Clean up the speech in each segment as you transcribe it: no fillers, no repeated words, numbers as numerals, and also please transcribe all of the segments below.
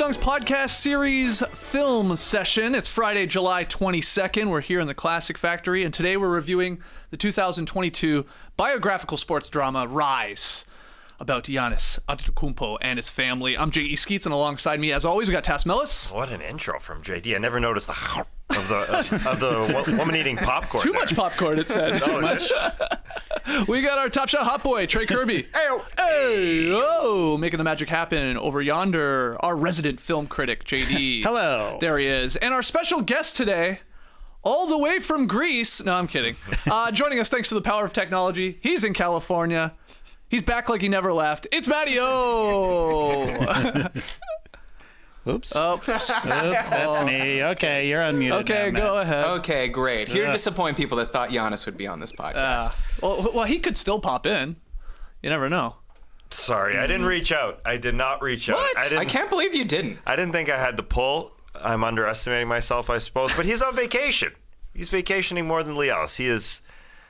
Dunks podcast series film session. It's Friday, July 22nd. We're here in the Classic Factory, and today we're reviewing the 2022 biographical sports drama Rise, about Giannis Antetokounmpo and his family. I'm J.E. Skeets, and alongside me, as always, we got Tass Mellis. What an intro from JD. I never noticed the of the woman eating popcorn. Too much popcorn, it said. Too much. We got our Top Shot hot boy, Trey Kirby. Hey, making the magic happen over yonder. Our resident film critic, JD. Hello. There he is. And our special guest today, all the way from Greece. No, I'm kidding. Joining us thanks to the power of technology. He's in California. He's back like he never left. It's Matty O. Oops, that's me. Okay, you're unmuted. Okay, now, go ahead. Okay, great. Here to disappoint people that thought Giannis would be on this podcast. Well, he could still pop in. You never know. Sorry, I didn't reach out. I did not reach out. What? I can't believe you didn't. I didn't think I had the pull. I'm underestimating myself, I suppose. But he's on vacation. He's vacationing more than Lialis. He is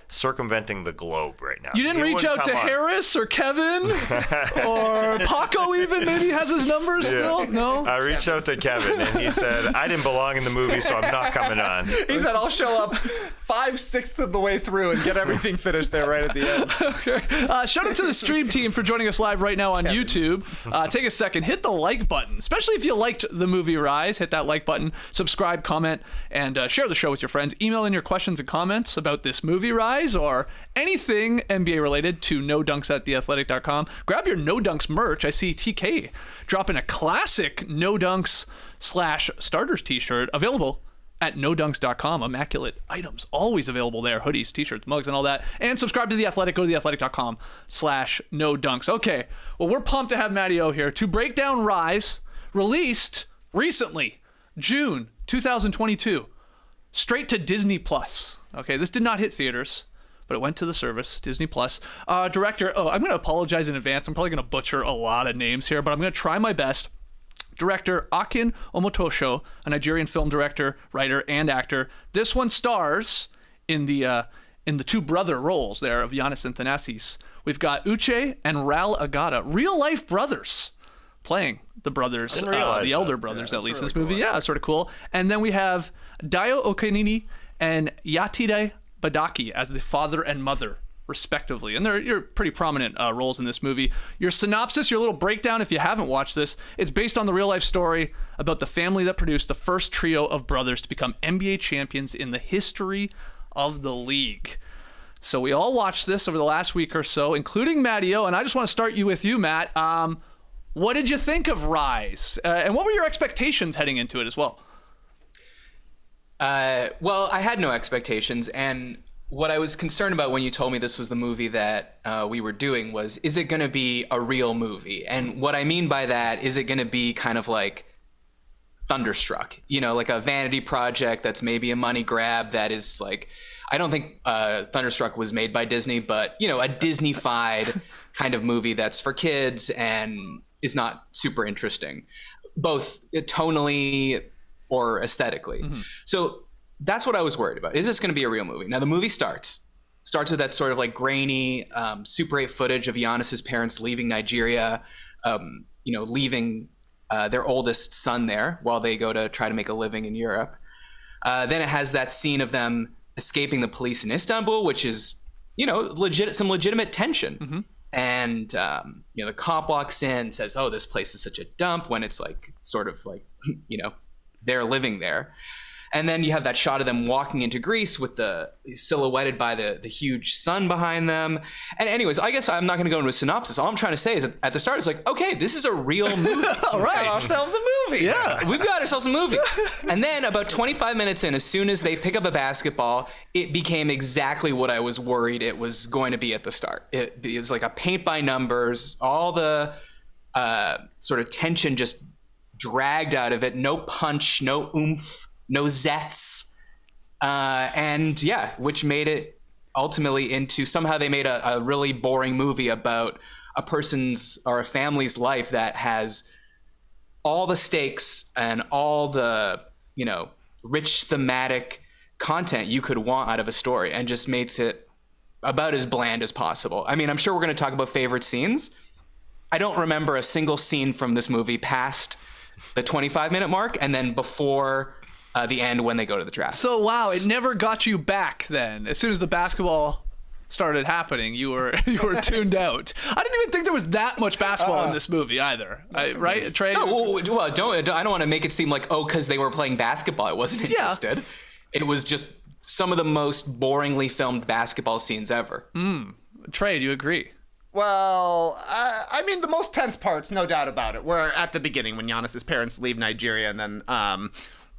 circumventing the globe right now. You didn't reach out to Harris or Kevin or Paco even? Maybe has his number still? No? I reached out to Kevin, and he said, I didn't belong in the movie, so I'm not coming on. He said, I'll show up 5/6 of the way through and get everything finished there right at the end. Okay. Shout out to the stream team for joining us live right now on YouTube. Take a second, hit the like button, especially if you liked the movie Rise. Hit that like button, subscribe, comment, and share the show with your friends. Email in your questions and comments about this movie Rise or anything NBA related to nodunks@theathletic.com. Grab your No Dunks merch. I see TK dropping a classic No Dunks /starters t-shirt available at nodunks.com. Immaculate items always available there. Hoodies, t-shirts, mugs, and all that. And subscribe to The Athletic. Go to theathletic.com/nodunks. Okay, well, we're pumped to have Matty O here to break down Rise, released recently, June 2022, straight to Disney Plus. Okay, this did not hit theaters, but it went to the service, Disney Plus. Director, I'm going to apologize in advance. I'm probably going to butcher a lot of names here, but I'm going to try my best. Director Akin Omotosho, a Nigerian film director, writer, and actor. This one stars in the two brother roles there of Giannis and Thanasis. We've got Uche and Ral Agata, real life brothers, playing the brothers, the elder brothers, at least in this movie. Cool. Yeah, sort of cool. And then we have Dayo Okanini and Yatide Badaki as the father and mother, respectively. And they're pretty prominent roles in this movie. Your synopsis, your little breakdown, if you haven't watched this, it's based on the real-life story about the family that produced the first trio of brothers to become NBA champions in the history of the league. So we all watched this over the last week or so, including Matty O, and I just want to start with you, Matt. What did you think of Rise? And what were your expectations heading into it as well? Well, I had no expectations, and what I was concerned about when you told me this was the movie that we were doing was, is it going to be a real movie? And what I mean by that, is it going to be kind of like Thunderstruck, like a vanity project that's maybe a money grab that is like, I don't think Thunderstruck was made by Disney, but, a Disney-fied kind of movie that's for kids and is not super interesting, both tonally or aesthetically. Mm-hmm. So that's what I was worried about. Is this going to be a real movie? Now the movie starts with that sort of like grainy, Super 8 footage of Giannis's parents leaving Nigeria, leaving their oldest son there while they go to try to make a living in Europe. Then it has that scene of them escaping the police in Istanbul, which is, some legitimate tension. Mm-hmm. And, the cop walks in, says, oh, this place is such a dump, when it's like, sort of like, they're living there. And then you have that shot of them walking into Greece with silhouetted by the huge sun behind them. And anyways, I guess I'm not going to go into a synopsis. All I'm trying to say is at the start, it's like, okay, this is a real movie. All right. We got ourselves a movie. Yeah. We've got ourselves a movie. And then about 25 minutes in, as soon as they pick up a basketball, it became exactly what I was worried it was going to be at the start. It's like a paint by numbers, all the sort of tension just dragged out of it. No punch, no oomph, no zets. Which made it ultimately into, somehow they made a really boring movie about a person's or a family's life that has all the stakes and all the, rich thematic content you could want out of a story, and just makes it about as bland as possible. I mean, I'm sure we're going to talk about favorite scenes. I don't remember a single scene from this movie past the 25-minute mark, and then before the end when they go to the draft. So wow, it never got you back then. As soon as the basketball started happening, you were tuned out. I didn't even think there was that much basketball in this movie either. Right, Trey? No, well, I don't want to make it seem like, because they were playing basketball, I wasn't interested. It was just some of the most boringly filmed basketball scenes ever. Trey, do you agree? Well, I mean, the most tense parts, no doubt about it, were at the beginning when Giannis's parents leave Nigeria, and then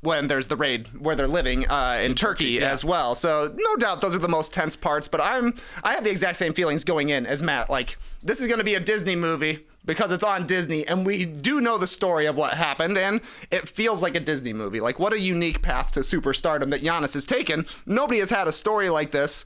when there's the raid where they're living in Turkey as well. So no doubt those are the most tense parts. But I have the exact same feelings going in as Matt. Like, this is going to be a Disney movie because it's on Disney, and we do know the story of what happened, and it feels like a Disney movie. Like, what a unique path to superstardom that Giannis has taken. Nobody has had a story like this.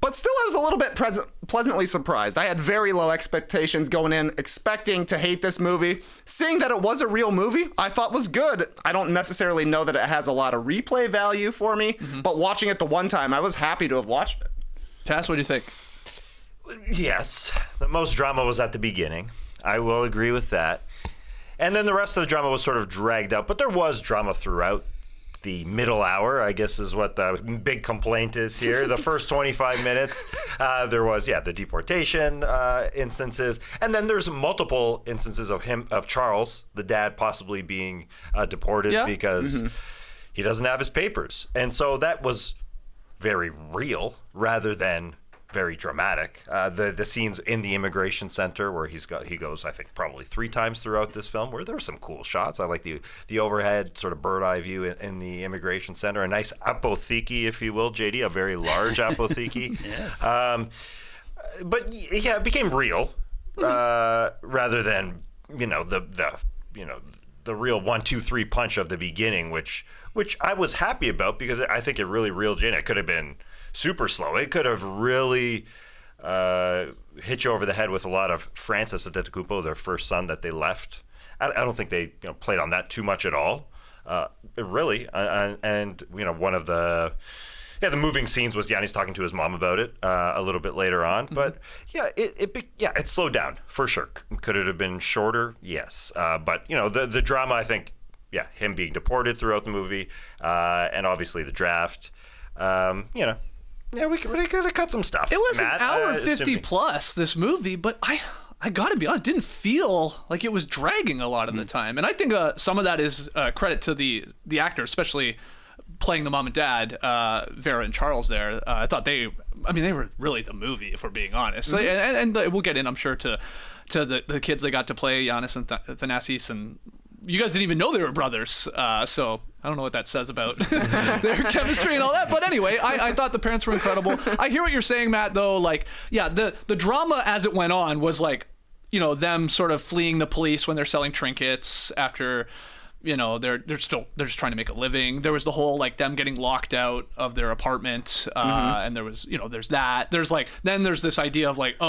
But still, I was a little bit pleasantly surprised. I had very low expectations going in, expecting to hate this movie. Seeing that it was a real movie, I thought was good. I don't necessarily know that it has a lot of replay value for me, but watching it the one time, I was happy to have watched it. Tass, what do you think? Yes, the most drama was at the beginning. I will agree with that. And then the rest of the drama was sort of dragged out, but there was drama throughout. The middle hour, I guess, is what the big complaint is here. The first 25 minutes, there was, the deportation instances. And then there's multiple instances of Charles, the dad, possibly being deported because he doesn't have his papers. And so that was very real rather than very dramatic. The scenes in the immigration center where he goes, I think, probably 3 times throughout this film, where there were some cool shots. I like the overhead sort of bird eye view in the immigration center. A nice apotheke, if you will, JD, a very large apotheke. Yes. But yeah, it became real rather than the real 1, 2, 3 punch of the beginning, which I was happy about because I think it really reeled you in. It could have been super slow. It could have really hit you over the head with a lot of Francis Antetokounmpo, their first son that they left. I don't think they played on that too much at all, really. And one of the moving scenes was Giannis talking to his mom about it a little bit later on. But it slowed down for sure. Could it have been shorter? Yes. But the drama, I think, him being deported throughout the movie, and obviously the draft. We could have cut some stuff. It was Matt, an hour 50 plus, this movie, but I gotta be honest, didn't feel like it was dragging a lot of the time. And I think some of that is credit to the actor, especially playing the mom and dad, Vera and Charles there. I thought they were really the movie, if we're being honest. And we'll get in, I'm sure, to the kids they got to play, Giannis and Thanasis, and you guys didn't even know they were brothers, so I don't know what that says about their chemistry and all that. But anyway, I thought the parents were incredible. I hear what you're saying, Matt, though. Like, the drama as it went on was like, them sort of fleeing the police when they're selling trinkets after, they're just trying to make a living. There was the whole, like, them getting locked out of their apartment, and there was, there's that. There's like, then there's this idea of like,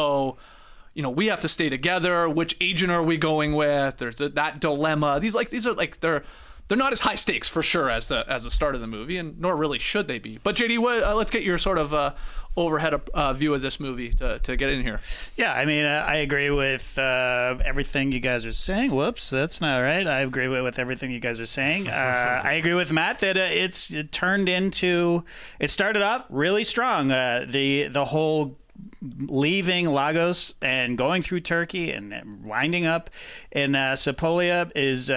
we have to stay together. Which agent are we going with? There's that dilemma. These are like they're not as high stakes for sure as the start of the movie, and nor really should they be. But JD, let's get your sort of overhead view of this movie to get in here. Yeah, I agree with everything you guys are saying. Whoops, that's not right. I agree with everything you guys are saying. I agree with Matt that it started off really strong. The whole leaving Lagos and going through Turkey and winding up in Sapolia is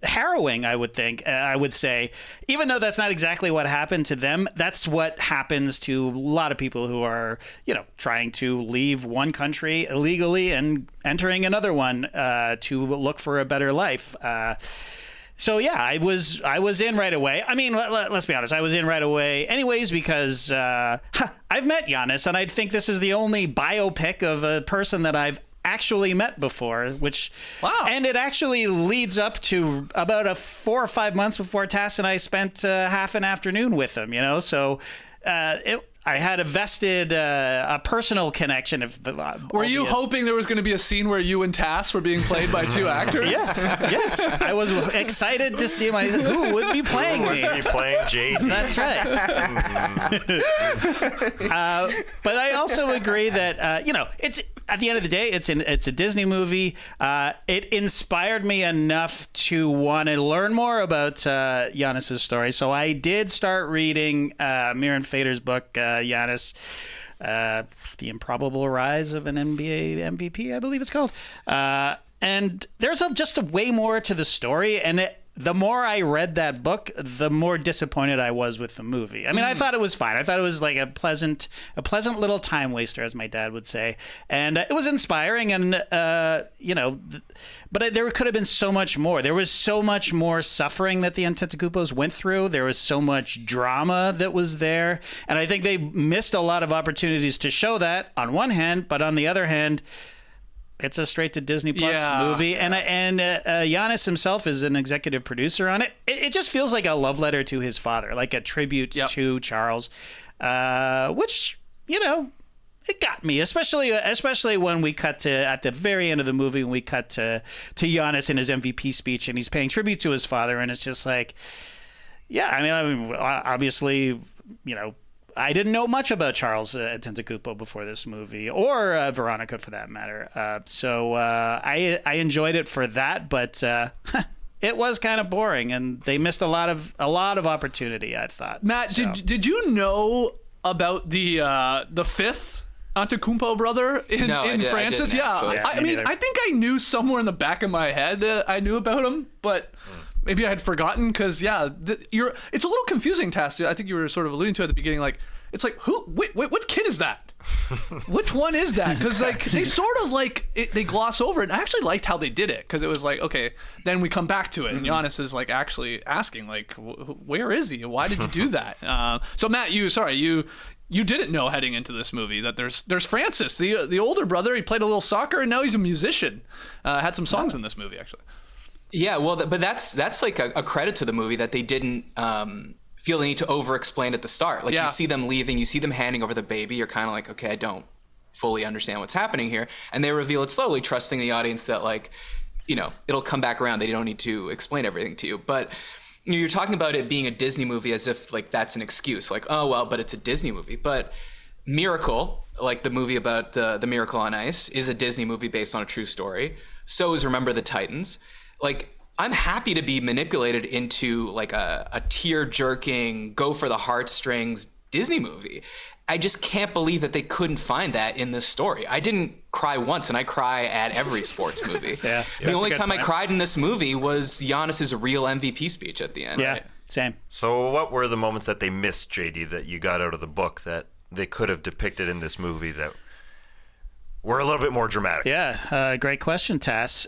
harrowing, I would say. Even though that's not exactly what happened to them, that's what happens to a lot of people who are, trying to leave one country illegally and entering another one to look for a better life. So yeah, I was in right away. Let's be honest, I was in right away anyways because I've met Giannis, and I think this is the only biopic of a person that I've actually met before, and it actually leads up to about 4 or 5 months before Tass and I spent half an afternoon with him, so I had a vested, a personal connection. Were you hoping there was going to be a scene where you and Tass were being played by 2 actors? Yes. I was excited to see who would be playing me. Who would be playing JD? That's right. But I also agree that, at the end of the day, it's a Disney movie. It inspired me enough to want to learn more about Giannis's story. So I did start reading Miran Fader's book, Giannis, The Improbable Rise of an NBA MVP, I believe it's called. And there's just a way more to the story, and the more I read that book, the more disappointed I was with the movie. I mean, I thought it was fine. I thought it was like a pleasant little time waster, as my dad would say. And it was inspiring, and, but there could have been so much more. There was so much more suffering that the Antetokounmpos went through. There was so much drama that was there. And I think they missed a lot of opportunities to show that on one hand, but on the other hand, it's a straight to Disney Plus movie, and Giannis himself is an executive producer on it. It just feels like a love letter to his father, like a tribute to Charles, which it got me, especially when we cut to at the very end of the movie when we cut to Giannis in his MVP speech, and he's paying tribute to his father, and it's just like, I mean, obviously, I didn't know much about Charles Antetokounmpo before this movie, or Veronica for that matter. So I enjoyed it for that, but it was kind of boring, and they missed a lot of opportunity, I thought. Matt, did you know about the fifth Antetokounmpo brother in Francis? I mean, I think I knew somewhere in the back of my head I knew about him, but maybe I had forgotten because, it's a little confusing, Tass. I think you were sort of alluding to at the beginning, like, it's like, wait, what kid is that? Which one is that? Because, like, they sort of, like, they gloss over it. And I actually liked how they did it because it was like, okay, then we come back to it. And Giannis is, like, actually asking, like, where is he? Why did you do that? So, Matt, you didn't know heading into this movie that there's Francis, the older brother. He played a little soccer, and now he's a musician. Had some songs in this movie, actually. Yeah, well, but that's like a credit to the movie that they didn't feel the need to over-explain at the start. Like, you see them leaving, you see them handing over the baby, you're kind of like, okay, I don't fully understand what's happening here. And they reveal it slowly, trusting the audience that, like, it'll come back around. They don't need to explain everything to you. But you're talking about it being a Disney movie as if, like, that's an excuse. Like, oh, well, but it's a Disney movie. But Miracle, like the movie about the Miracle on Ice, is a Disney movie based on a true story. So is Remember the Titans. Like, I'm happy to be manipulated into like a tear-jerking, go for the heartstrings Disney movie. I just can't believe that they couldn't find that in this story. I didn't cry once, and I cry at every sports movie. The only time I cried in this movie was Giannis's real MVP speech at the end. Yeah, same. So what were the moments that they missed, JD, that you got out of the book that they could have depicted in this movie that were a little bit more dramatic? Yeah, great question, Tass.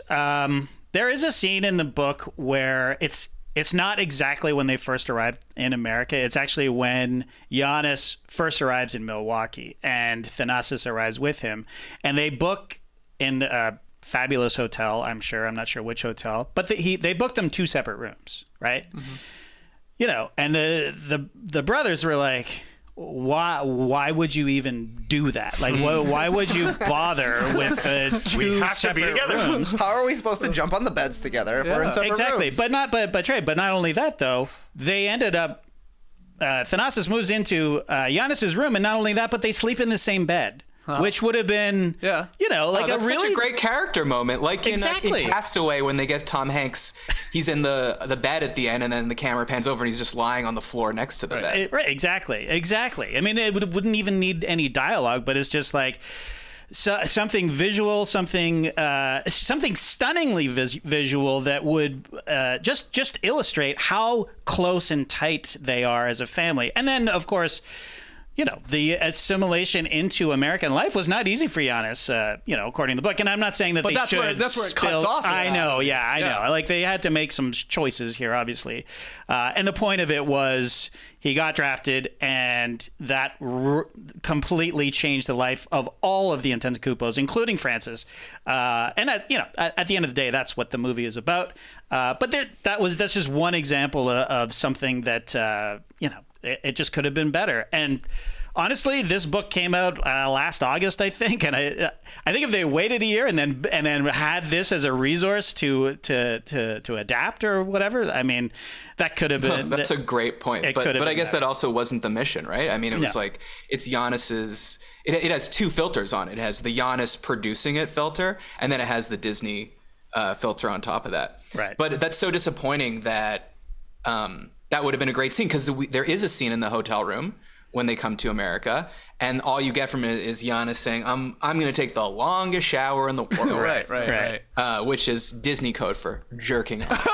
There is a scene in the book where it's not exactly when they first arrived in America. It's actually when Giannis first arrives in Milwaukee and Thanasis arrives with him. And they book in a fabulous hotel, I'm sure. I'm not sure which hotel. But they booked them 2 separate rooms, right? Mm-hmm. And the brothers were like, why would you even do that? Like, why would you bother with 2 separate rooms? How are we supposed to jump on the beds together if we're in separate rooms? But not only that though, they ended up Thanasis moves into Giannis's room, and not only that, but they sleep in the same bed. Which would have been, like that's a really such a great character moment. Like in Castaway, when they get Tom Hanks, he's in the bed at the end, and then the camera pans over, and he's just lying on the floor next to the bed. Right, exactly. I mean, it wouldn't even need any dialogue, but it's just like something visual, something stunningly visual that would just illustrate how close and tight they are as a family. And then, of course, the assimilation into American life was not easy for Giannis, according to the book. And I'm not saying that that's where it cuts off. I know. Like, they had to make some choices here, obviously. And the point of it was he got drafted, and that completely changed the life of all of the Antetokounmpos, including Francis. And at the end of the day, that's what the movie is about. But that's just one example of something that it just could have been better. And honestly, this book came out last August, I think, and I think if they waited a year and then had this as a resource to adapt or whatever, I mean, that could have been. That's a great point, but I guess that also wasn't the mission, right? I mean, it was like it's Giannis's. It has two filters on it. It has the Giannis producing it filter, and then it has the Disney filter on top of that. Right. But that's so disappointing that that would have been a great scene, because there is a scene in the hotel room when they come to America, and all you get from it is Giannis saying, "I'm going to take the longest shower in the world." right. Which is Disney code for jerking off.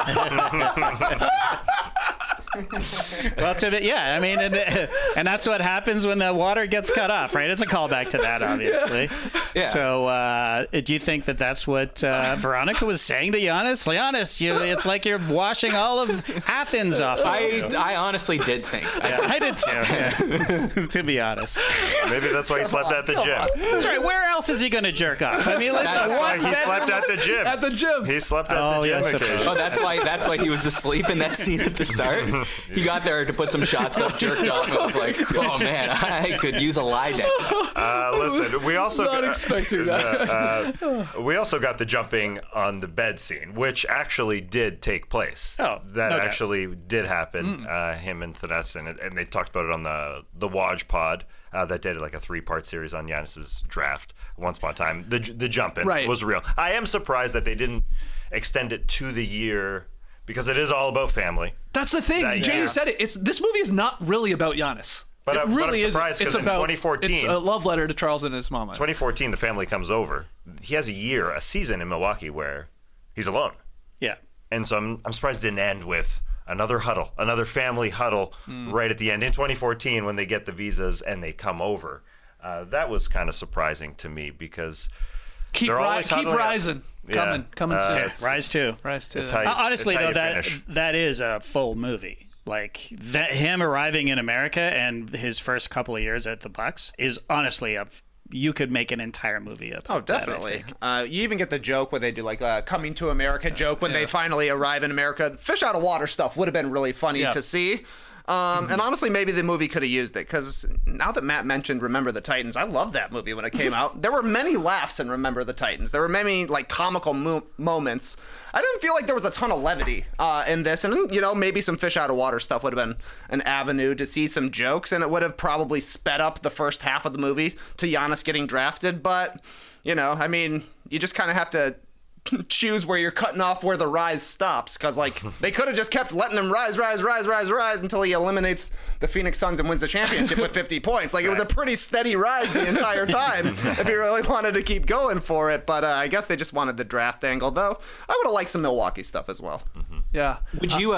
Well, I mean, and that's what happens when the water gets cut off, right? It's a callback to that, obviously. Yeah. So, do you think that that's what Veronica was saying to Giannis? Giannis, it's like you're washing all of Athens off. I honestly did think. I did too. Yeah. To be honest, Maybe that's why he slept at the gym. sorry. Where else is he going to jerk off? I mean, That's why he slept at the gym. At the gym. He slept at the gym occasionally. Oh, that's why he was asleep in that scene at the start. He got there to put some shots up, jerked off, and was like, "Oh man, I could use a lie down." Listen, we also Not expecting that. we also got the jumping on the bed scene, which actually did take place. Oh, that no doubt. actually did happen. Him and Thanasis, and they talked about it on the Waj pod. That did like a 3-part series on Giannis's draft. Once upon a time, the jumping was real. I am surprised that they didn't extend it to the year, because it is all about family. That's the thing. Jamie said it. This movie is not really about Giannis. But it really I'm surprised, is. It's because in about 2014, it's a love letter to Charles and his mama. 2014, the family comes over. He has a season in Milwaukee where he's alone. yeah. And so I'm surprised it didn't end with another huddle, another family huddle right at the end in 2014 when they get the visas and they come over. That was kind of surprising to me, because keep rising. Coming soon. Rise too. It's how you, Honestly, it's how though, you finish. that is a full movie. Like that, him arriving in America and his first couple of years at the Bucks is honestly you could make an entire movie about. Oh, definitely. You even get the joke where they do like a coming to America joke when they finally arrive in America. Fish out of water stuff would have been really funny to see. And honestly, maybe the movie could have used it, because now that Matt mentioned Remember the Titans, I loved that movie when it came out. There were many laughs in Remember the Titans. There were many like comical moments. I didn't feel like there was a ton of levity in this, and maybe some fish out of water stuff would have been an avenue to see some jokes, and it would have probably sped up the first half of the movie to Giannis getting drafted. But I mean, you just kind of have to choose where you're cutting off where the rise stops, because like they could have just kept letting him rise until he eliminates the Phoenix Suns and wins the championship with 50 points. Like it was a pretty steady rise the entire time if you really wanted to keep going for it. But I guess they just wanted the draft angle, though I would have liked some Milwaukee stuff as well. Yeah. Would you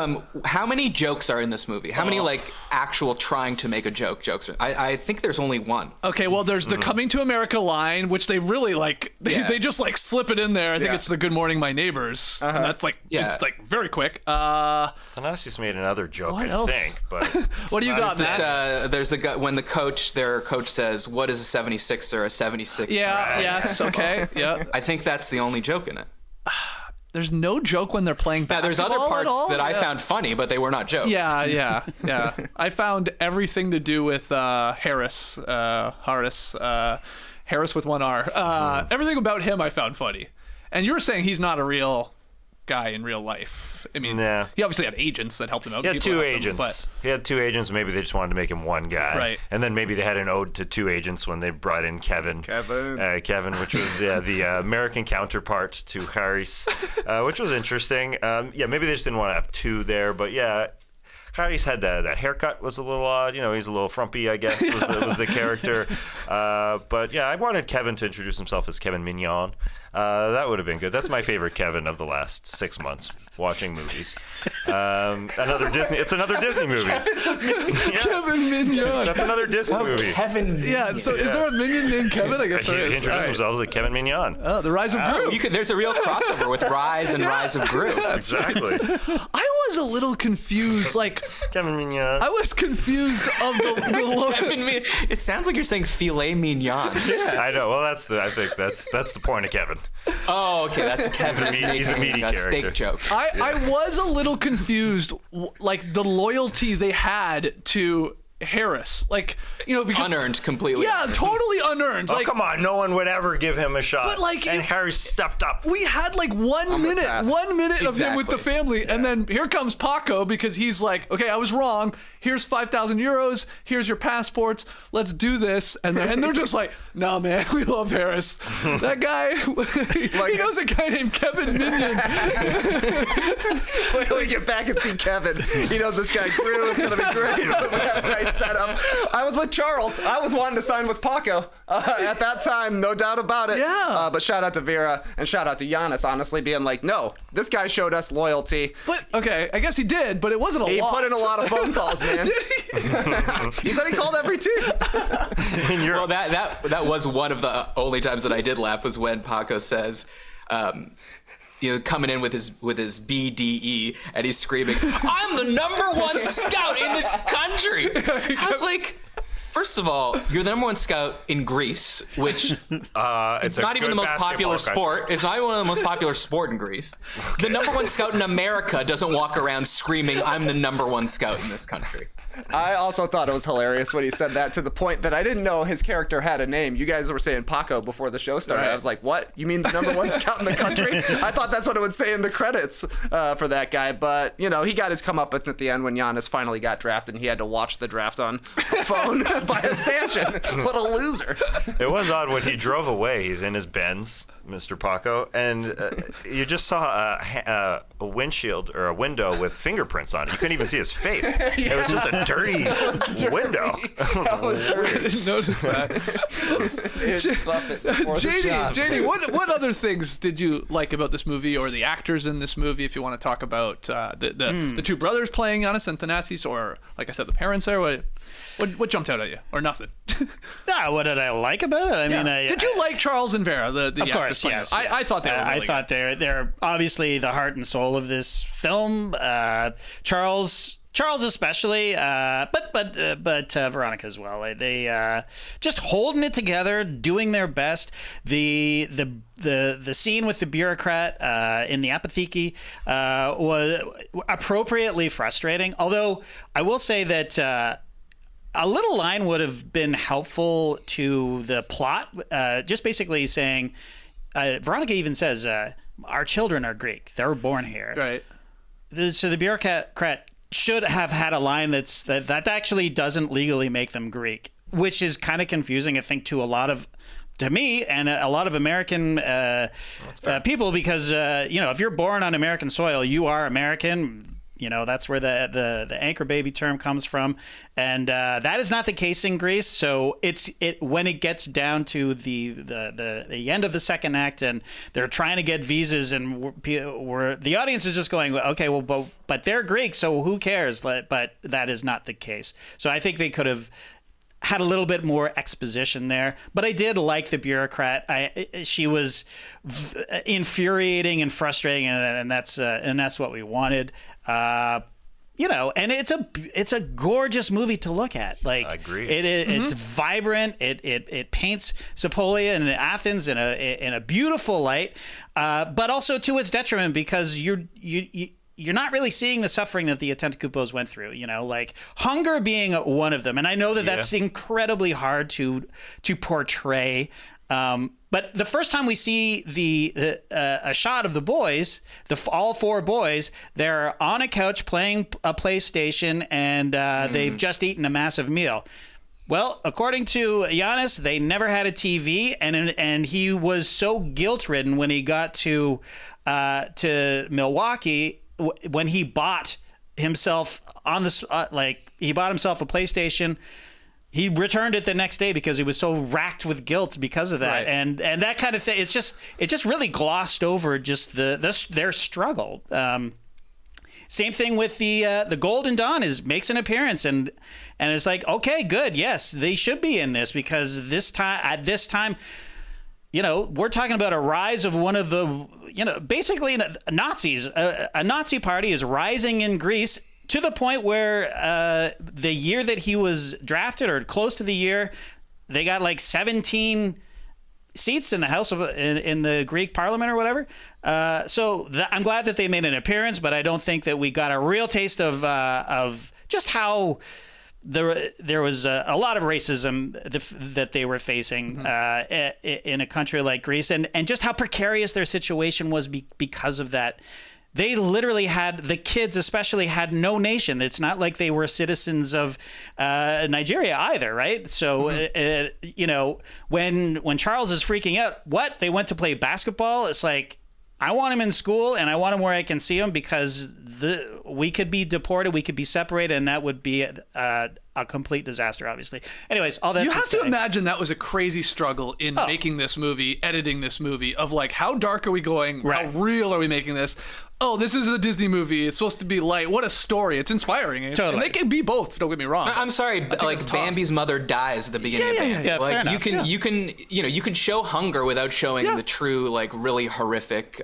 how many jokes are in this movie? How many like actual trying to make a jokes? I think there's only one. Okay, well, there's the Coming to America line, which they really like. They just like slip it in there. I think it's the Good Morning, My Neighbors. And that's like it's like very quick. Thanasis made another joke, I think. But what do you got, Matt? There's the guy when their coach says, "What is a 76er? A 76?" Yeah. Yes. Okay. Yeah. I think that's the only joke in it. There's no joke when they're playing Yeah, basketball. there's other parts at all? that I found funny, but they were not jokes. Yeah. I found everything to do with Harris with one R. Everything about him I found funny. And you were saying he's not a real guy in real life. I mean, he obviously had agents that helped him out. He had two agents. He had two agents. Maybe they just wanted to make him one guy. Right. And then maybe they had an ode to two agents when they brought in Kevin, which was the American counterpart to Harris, which was interesting. Maybe they just didn't want to have two there. But Harris had that haircut was a little odd. He's a little frumpy, I guess, was the character. But I wanted Kevin to introduce himself as Kevin Mignon. That would have been good. That's my favorite Kevin of the last 6 months watching movies. It's another Disney movie. Kevin Mignon. That's another Disney movie. Kevin. Yeah. So is there a minion named Kevin? I guess there is. He introduced himself as Kevin Mignon. Oh, the Rise of Gru. There's a real crossover with Rise and Rise of Gru. Exactly. I was a little confused. Like Kevin Mignon. I was confused of the look. It sounds like you're saying filet mignon. Yeah, I know. Well, I think that's the point of Kevin. Oh, okay, that's Kevin. He's a meaty character. Steak joke. I was a little confused, like the loyalty they had to Harris, like, because Unearned completely. Yeah, totally unearned. Oh, Like, come on. No one would ever give him a shot. But, like, and Harry stepped up. we had like 1 minute task. of him with the Exactly. family, and then here comes Paco because he's like, okay, I was wrong. Here's 5,000 euros. Here's your passports. Let's do this. And they're just like, no, man, we love Harris. That guy, he knows a guy named Kevin Minion. Wait till we get back and see Kevin. He knows this guy Drew. It's gonna be great. We have a nice setup. I was with Charles. I was wanting to sign with Paco at that time, no doubt about it. Yeah. But shout out to Vera and shout out to Giannis, honestly, being like, no, this guy showed us loyalty. But, okay, I guess he did, but it wasn't a He lot. put in a lot of phone calls, man. Did he? He said he called every team. Well, that was one of the only times that I did laugh was when Paco says, coming in with his BDE and he's screaming, "I'm the #1 scout in this country." I was like, first of all, you're the #1 scout in Greece, which It's not even the most popular sport. It's not even one of the most popular sport in Greece. The #1 scout in America doesn't walk around screaming, "I'm the #1 scout in this country." I also thought it was hilarious when he said that, to the point that I didn't know his character had a name. You guys were saying Paco before the show started. Right. I was like, what? You mean the #1 scout in the country? I thought that's what it would say in the credits for that guy. But, he got his comeuppance at the end when Giannis finally got drafted and he had to watch the draft on a phone by a stanchion. What a loser. It was odd when he drove away. He's in his Benz, Mr. Paco, and you just saw a windshield or a window with fingerprints on it. You couldn't even see his face. It was just a dirty window. That was I didn't notice that. Buffett before the shot. JD, what other things did you like about this movie, or the actors in this movie, if you want to talk about the two brothers playing Giannis and Thanasis, or, like I said, the parents there? What jumped out at you? Or nothing? What did I like about it? I mean, Did you like Charles and Vera? The Of actors course, playing yes. them? I thought they were really I thought they're obviously the heart and soul of this film. Charles especially, but Veronica as well. They just holding it together, doing their best. The scene with the bureaucrat in the apotheke was appropriately frustrating. Although I will say that a little line would have been helpful to the plot. Just basically saying, Veronica even says, "Our children are Greek; they were born here." Right. So the bureaucrat should have had a line that actually doesn't legally make them Greek, which is kind of confusing, I think, to me and a lot of American people, because if you're born on American soil, you are American. That's where the anchor baby term comes from, and that is not the case in Greece. So when it gets down to the end of the second act, and they're trying to get visas, and the audience is just going, okay, well, but they're Greek, so who cares? But that is not the case. So I think they could have had a little bit more exposition there, but I did like the bureaucrat. She was infuriating and frustrating, and that's what we wanted. And it's a gorgeous movie to look at. Like, I agree. It's vibrant. It paints Sepolia and Athens in a beautiful light, but also to its detriment, because you're not really seeing the suffering that the Antetokounmpos went through, like hunger being one of them. And I know that that's incredibly hard to portray. But the first time we see a shot of the boys, all four boys, they're on a couch playing a PlayStation, and they've just eaten a massive meal. Well, according to Giannis, they never had a TV, and he was so guilt-ridden when he got to Milwaukee, when he bought himself he bought himself a PlayStation. He returned it the next day because he was so racked with guilt because of that, Right. and that kind of thing. It just really glossed over just their struggle. Same thing with the Golden Dawn makes an appearance, and it's like, okay, good, yes, they should be in this, because at this time, we're talking about a rise of one of the, basically Nazis. A Nazi party is rising in Greece, to the point where the year that he was drafted, or close to the year, they got like 17 seats in the House in the Greek Parliament or whatever. So I'm glad that they made an appearance, but I don't think that we got a real taste of just how there was a lot of racism that they were facing in a country like Greece, and just how precarious their situation was because of that. They literally the kids especially had no nation. It's not like they were citizens of Nigeria either, right? So, when Charles is freaking out, they went to play basketball? It's like, I want him in school, and I want him where I can see him, because we could be deported, we could be separated, and that would be a complete disaster, obviously. Anyways, all that you to have say, to imagine that was a crazy struggle in making this movie, editing this movie, of like, how dark are we going? Right. How real are we making this? Oh, this is a Disney movie. It's supposed to be light. What a story. It's inspiring. Totally. And they can be both, don't get me wrong. I'm sorry, like Bambi's mother dies at the beginning of Bambi. Yeah, fair Like enough. you can show hunger without showing the true, like, really horrific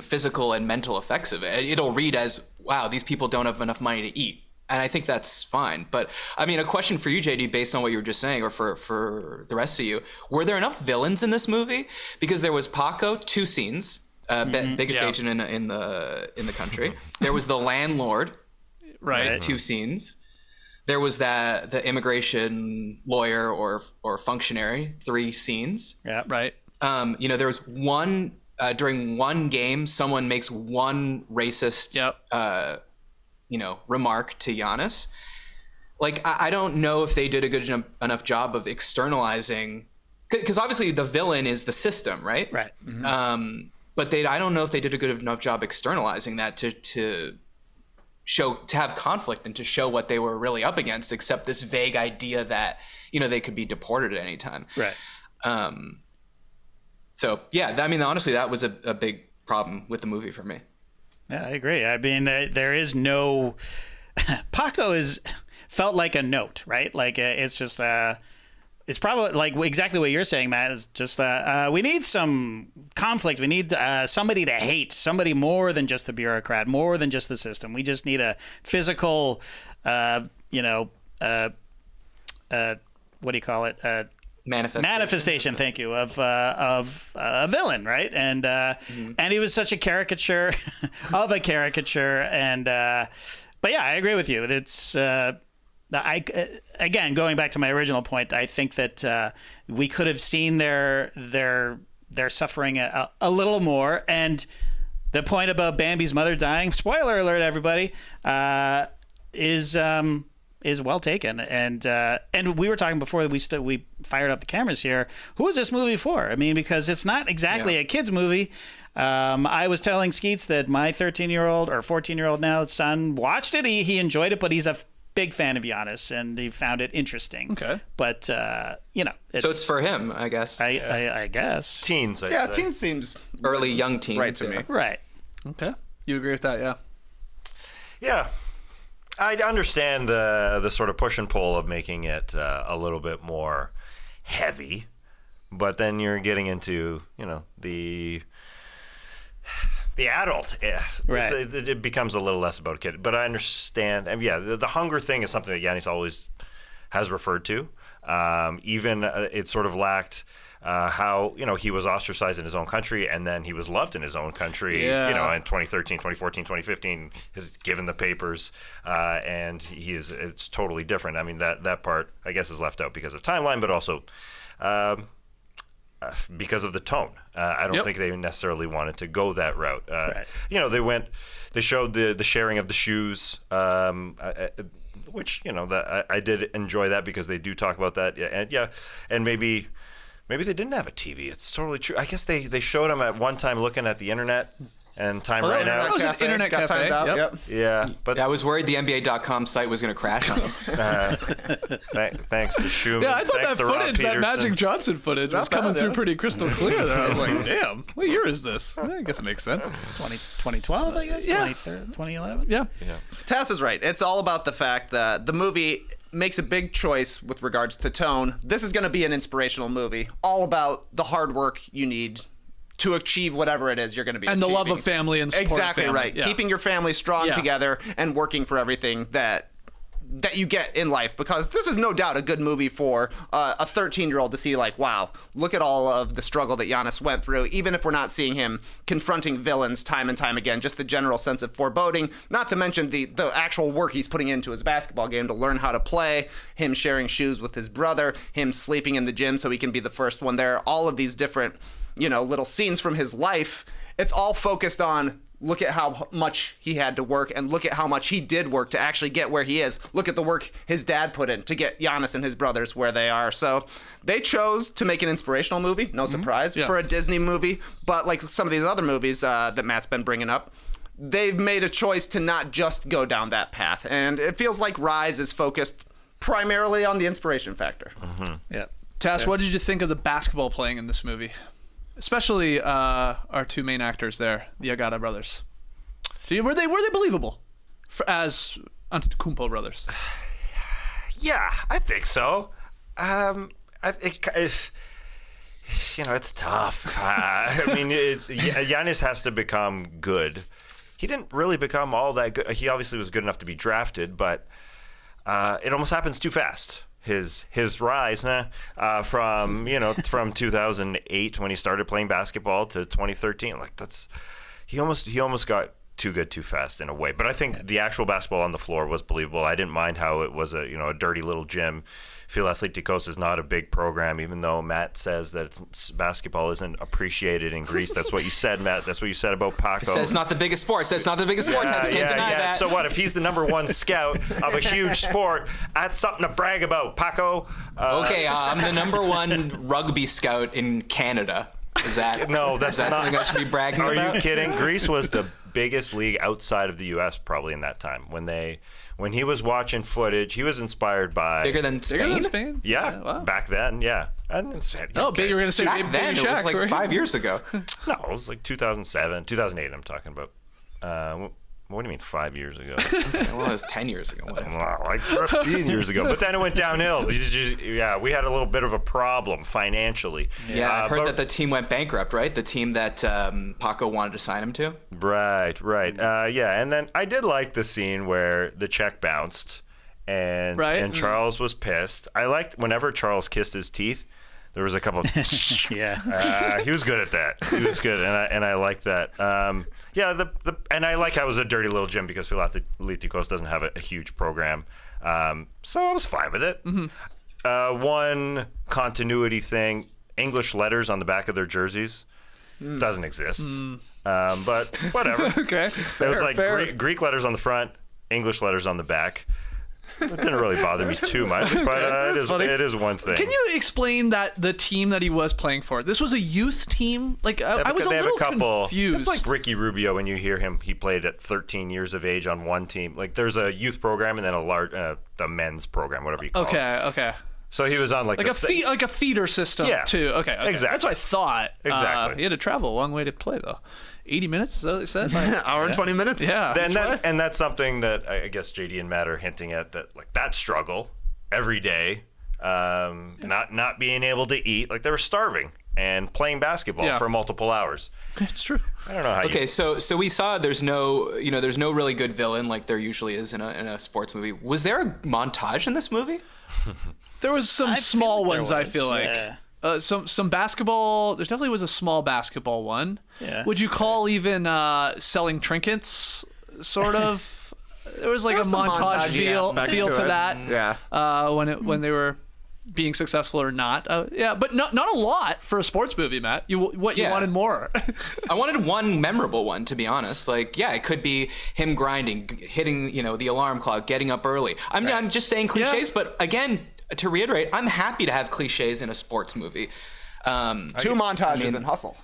physical and mental effects of it. It'll read as, wow, these people don't have enough money to eat. And I think that's fine. But I mean, a question for you, JD, based on what you were just saying, or for the rest of you, were there enough villains in this movie? Because there was Paco, 2 scenes, biggest agent in the country. There was the landlord, right. 2 scenes. There was the immigration lawyer or functionary, 3 scenes. Yeah, Right. There was one during one game, someone makes one racist remark to Giannis. Like, I don't know if they did a good enough job of externalizing, because obviously the villain is the system, right? Right. Mm-hmm. But I don't know if they did a good enough job externalizing that to have conflict and to show what they were really up against, except this vague idea that, they could be deported at any time. Right. So yeah, I mean, honestly, that was a big problem with the movie for me. Yeah, I agree. I mean, there is no Paco felt like a note, right? Like it's just it's probably like exactly what you're saying, Matt. Is just we need some conflict. We need somebody to hate, somebody more than just the bureaucrat, more than just the system. We just need a physical, what do you call it? Manifestation, thank you, of a villain, right? And and he was such a caricature of a caricature, and but yeah, I agree with you. It's again, going back to my original point, I think that we could have seen their suffering a little more, and the point about Bambi's mother dying, spoiler alert, everybody, is well taken, and we were talking before we fired up the cameras here. Who is this movie for? I mean, because it's not exactly a kids movie. I was telling Skeets that my 13-year-old or 14-year-old now son watched it. He enjoyed it, but he's a big fan of Giannis, and he found it interesting. Okay, but so it's for him, I guess. I guess teens. Teens seems early young teens, right to me. right. Okay, you agree with that? Yeah. Yeah. I understand the sort of push and pull of making it a little bit more heavy, but then you're getting into the adult. Right. It becomes a little less about a kid. But I understand, and the hunger thing is something that Giannis always has referred to. Even it sort of lacked how he was ostracized in his own country, and then he was loved in his own country. In 2013, 2014, 2015, has given the papers, and it's totally different. I mean, that part I guess is left out because of timeline, but also because of the tone. I don't think they necessarily wanted to go that route. Right. They showed the sharing of the shoes. Which that I did enjoy that, because they do talk about that. And maybe they didn't have a TV. It's totally true. I guess they showed him at one time looking at the internet, and time ran out. That was an internet got cafe. timed out. Yep. Yeah, but I was worried the NBA.com site was going to crash on him. thanks to Schumann. Yeah, I thought thanks that to Rob footage, that Peterson. Magic Johnson footage, was coming through pretty crystal clear there. I was like, damn, what year is this? I guess it makes sense. 2012, I guess. 2011. Yeah. Tass is right. It's all about the fact that the movie makes a big choice with regards to tone. This is going to be an inspirational movie, all about the hard work you need to achieve whatever it is you're going to be And the achieving. love of family and support of exactly family. right. Yeah. Keeping your family strong together and working for everything that that you get in life, because this is no doubt a good movie for a 13-year-old to see, like, wow, look at all of the struggle that Giannis went through, even if we're not seeing him confronting villains time and time again, just the general sense of foreboding, not to mention the actual work he's putting into his basketball game to learn how to play, him sharing shoes with his brother, him sleeping in the gym so he can be the first one there, all of these different, little scenes from his life. It's all focused on, look at how much he had to work, and look at how much he did work to actually get where he is. Look at the work his dad put in to get Giannis and his brothers where they are. So they chose to make an inspirational movie, no surprise, for a Disney movie. But like some of these other movies that Matt's been bringing up, they've made a choice to not just go down that path. And it feels like Rise is focused primarily on the inspiration factor. Yeah. Tass, what did you think of the basketball playing in this movie? Especially our two main actors there, the Agata brothers. Were they believable as Antetokounmpo brothers? Yeah, I think so. It's tough. Giannis has to become good. He didn't really become all that good. He obviously was good enough to be drafted, but it almost happens too fast. His rise from 2008 when he started playing basketball to 2013, he almost got too good too fast in a way. But I think the actual basketball on the floor was believable. I didn't mind how it was a dirty little gym. Phil Athleticos is not a big program, even though Matt says that basketball isn't appreciated in Greece. That's what you said, Matt. That's what you said about Paco. It's not the biggest sport. It's not the biggest sport. You can't deny that. So what if he's the number one scout of a huge sport? That's something to brag about, Paco. Okay, I'm the number one rugby scout in Canada. Is that no? That's not something I should be bragging about. Are you kidding? Greece was the biggest league outside of the U.S. probably in that time when he was watching footage. He was inspired by bigger than Spain. Yeah, wow. Back then, yeah. And big. You were gonna say back then? Shaq, it was like 5 years ago. No, it was like 2007, 2008. I'm talking about. What do you mean 5 years ago? Well, it was 10 years ago. Like 15 years ago. But then it went downhill. We had a little bit of a problem financially. Yeah, I heard that the team went bankrupt, right? The team that Paco wanted to sign him to. Right. And then I did like the scene where the check bounced and Charles was pissed. I liked whenever Charles kissed his teeth. There was a couple of... Yeah. He was good at that. He was good, and I like that. And I like how it was a dirty little gym because Phil Athleticos doesn't have a huge program. So I was fine with it. Mm-hmm. One continuity thing, English letters on the back of their jerseys doesn't exist. But whatever. Okay. It was like Greek letters on the front, English letters on the back. It didn't really bother me too much, but it is one thing. Can you explain that the team that he was playing for? This was a youth team. I was a little confused. It's like Ricky Rubio when you hear him. He played at 13 years of age on one team. Like there's a youth program and then a men's program, whatever you call it. Okay. So he was on like a feeder system too. Okay. Exactly. That's what I thought. Exactly. He had to travel a long way to play though. 80 minutes, is that what they said? Hour and 20 minutes? Yeah. And that's something that I guess JD and Matt are hinting at, that struggle every day, not being able to eat. Like they were starving and playing basketball for multiple hours. It's true. I don't know how Okay, so we saw there's no really good villain like there usually is in a sports movie. Was there a montage in this movie? There was some small ones, I feel like. Yeah. Some basketball. There definitely was a small basketball one. Yeah. Would you call even selling trinkets sort of? There was like a some montage feel to it. that. Yeah. When they were being successful or not. But not a lot for a sports movie, Matt. You wanted more. I wanted one memorable one, to be honest. It could be him grinding, hitting the alarm clock, getting up early. I'm just saying cliches, but again, to reiterate, I'm happy to have cliches in a sports movie. Two montages in Hustle.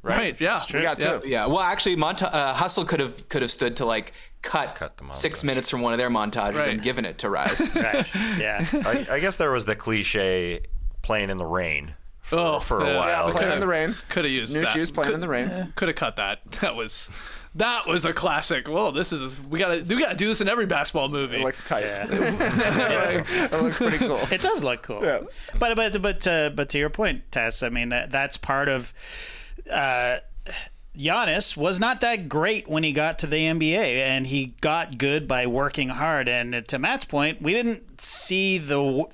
Right. Yeah. We got two. Yeah. Well, actually, Hustle could have stood to cut the montage. 6 minutes from one of their montages and given it to Rise. Right. Yeah. I guess there was the cliche playing in the rain for a while. Yeah, playing in the rain. Could have used New that. shoes playing in the rain. Could have cut that. That was a classic. Whoa, we gotta do this in every basketball movie. It looks tight. Yeah. It looks pretty cool. It does look cool. Yeah. But to your point, Tess, I mean that's part of Giannis was not that great when he got to the NBA, and he got good by working hard. And to Matt's point, we didn't see the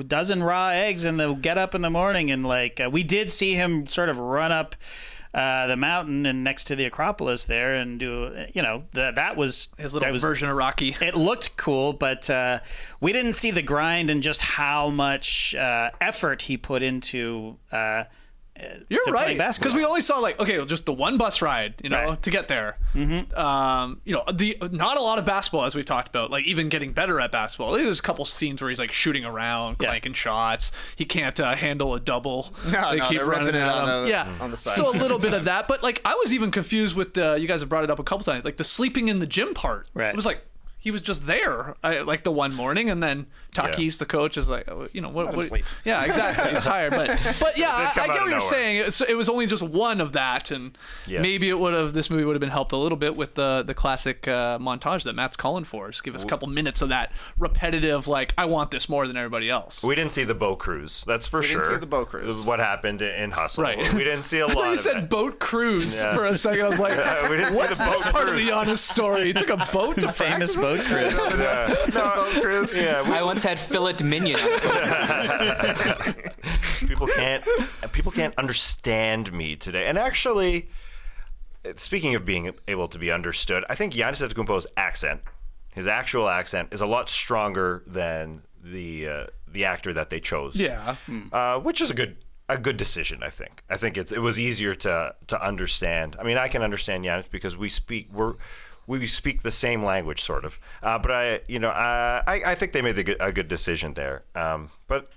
dozen raw eggs and the get up in the morning, and we did see him sort of run up the mountain and next to the Acropolis there and do that was his little version of Rocky. It looked cool, but we didn't see the grind and just how much effort he put into. You're right, basketball. because we only saw just the one bus ride, Right. to get there. Mm-hmm. Not a lot of basketball, as we've talked about. Like even getting better at basketball. There's a couple scenes where he's like shooting around, clanking shots. He can't handle a double. No, keep they're ripping running it at him. on the side. So a little bit of that, but I was even confused with you guys have brought it up a couple times, like the sleeping in the gym part. Right. It was like he was just there, the one morning, and then Takis, the coach, is like, what? him sleep. Yeah, exactly. He's tired, but yeah, I get what you're saying. It was only just one of that, and maybe this movie would have been helped a little bit with the classic montage that Matt's calling for. Just give us a couple minutes of that repetitive, I want this more than everybody else. We didn't see the boat cruise, that's for sure. didn't see the boat cruise. This is what happened in Hustle. Right. We didn't see a I lot thought you of said it. boat cruise for a second. I was like, We didn't see what's the boat this part of cruise. the Giannis story? He took a boat to famous practice? boat cruise. Boat cruise. I once had fillet mignon. People can't understand me today. And actually, speaking of being able to be understood, I think Giannis Antetokounmpo's accent, his actual accent, is a lot stronger than the actor that they chose. Yeah. Which is a good decision, I think. I think it was easier to understand. I mean, I can understand Giannis because we speak the same language, sort of. But I think they made a good decision there. But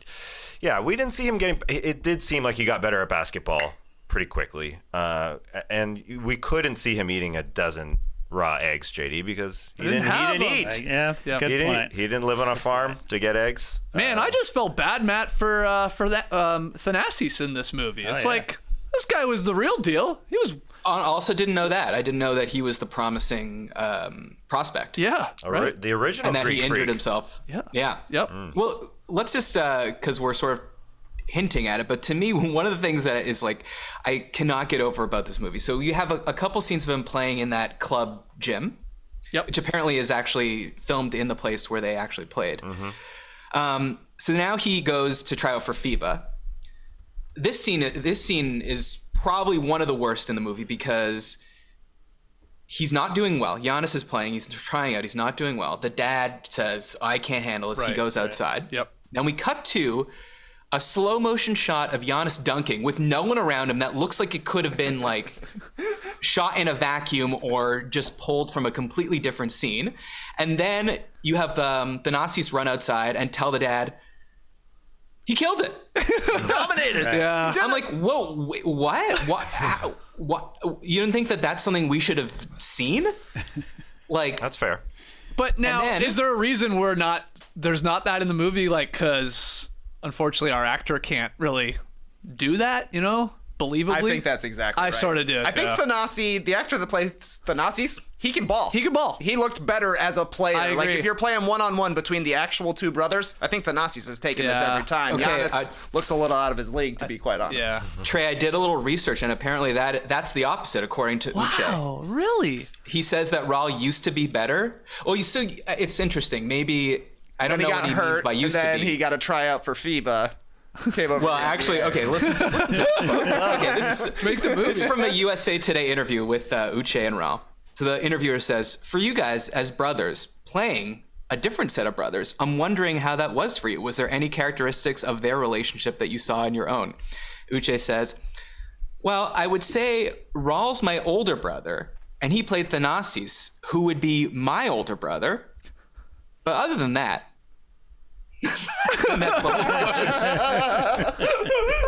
yeah, we didn't see him getting. It did seem like he got better at basketball pretty quickly, and we couldn't see him eating a dozen raw eggs, JD, because he didn't eat. Yeah, good point. He didn't live on a farm to get eggs. Man, I just felt bad, Matt, for that Thanasis in this movie. It's this guy was the real deal. He was. I also didn't know that. I didn't know that he was the promising prospect. Yeah, right. The original And that Greek he injured freak. himself. Yeah. Yeah. Yep. Well, let's just, because we're sort of hinting at it, but to me, one of the things that is I cannot get over about this movie. So you have a couple scenes of him playing in that club gym, which apparently is actually filmed in the place where they actually played. Mm-hmm. So now he goes to try out for FIBA. This scene is probably one of the worst in the movie because he's not doing well. Giannis is playing. He's trying out. He's not doing well. The dad says, I can't handle this. He goes outside. Yep. Then we cut to a slow motion shot of Giannis dunking with no one around him that looks like it could have been shot in a vacuum or just pulled from a completely different scene. And then you have Thanasis run outside and tell the dad, he killed it. Dominated. Yeah. I'm like, whoa, wait, what? How, what? You don't think that that's something we should have seen? That's fair. But now, then- is there a reason there's not that in the movie? Because unfortunately our actor can't really do that, believably. I think that's exactly right. I sort of do. I think Thanasis, the actor that plays Thanasis, he can ball. He can ball. He looked better as a player. I agree. If you're playing one-on-one between the actual two brothers, I think Thanasis has taken this every time. Okay, Giannis looks a little out of his league, to be quite honest. Yeah. Trey, I did a little research, and apparently that's the opposite, according to Uche. Oh, really? He says that Raul used to be better. Well, so it's interesting. Maybe I don't He know got what he hurt, means by used and then to be. he got a tryout for FIBA. Came over Well, to the actually, NBA. okay, listen to okay, this is Make the movie. This is from a USA Today interview with Uche and Raul. So the interviewer says, for you guys as brothers, playing a different set of brothers, I'm wondering how that was for you. Was there any characteristics of their relationship that you saw in your own? Uche says, well, I would say Raul's my older brother, and he played Thanasis, who would be my older brother. But other than that, and that's the whole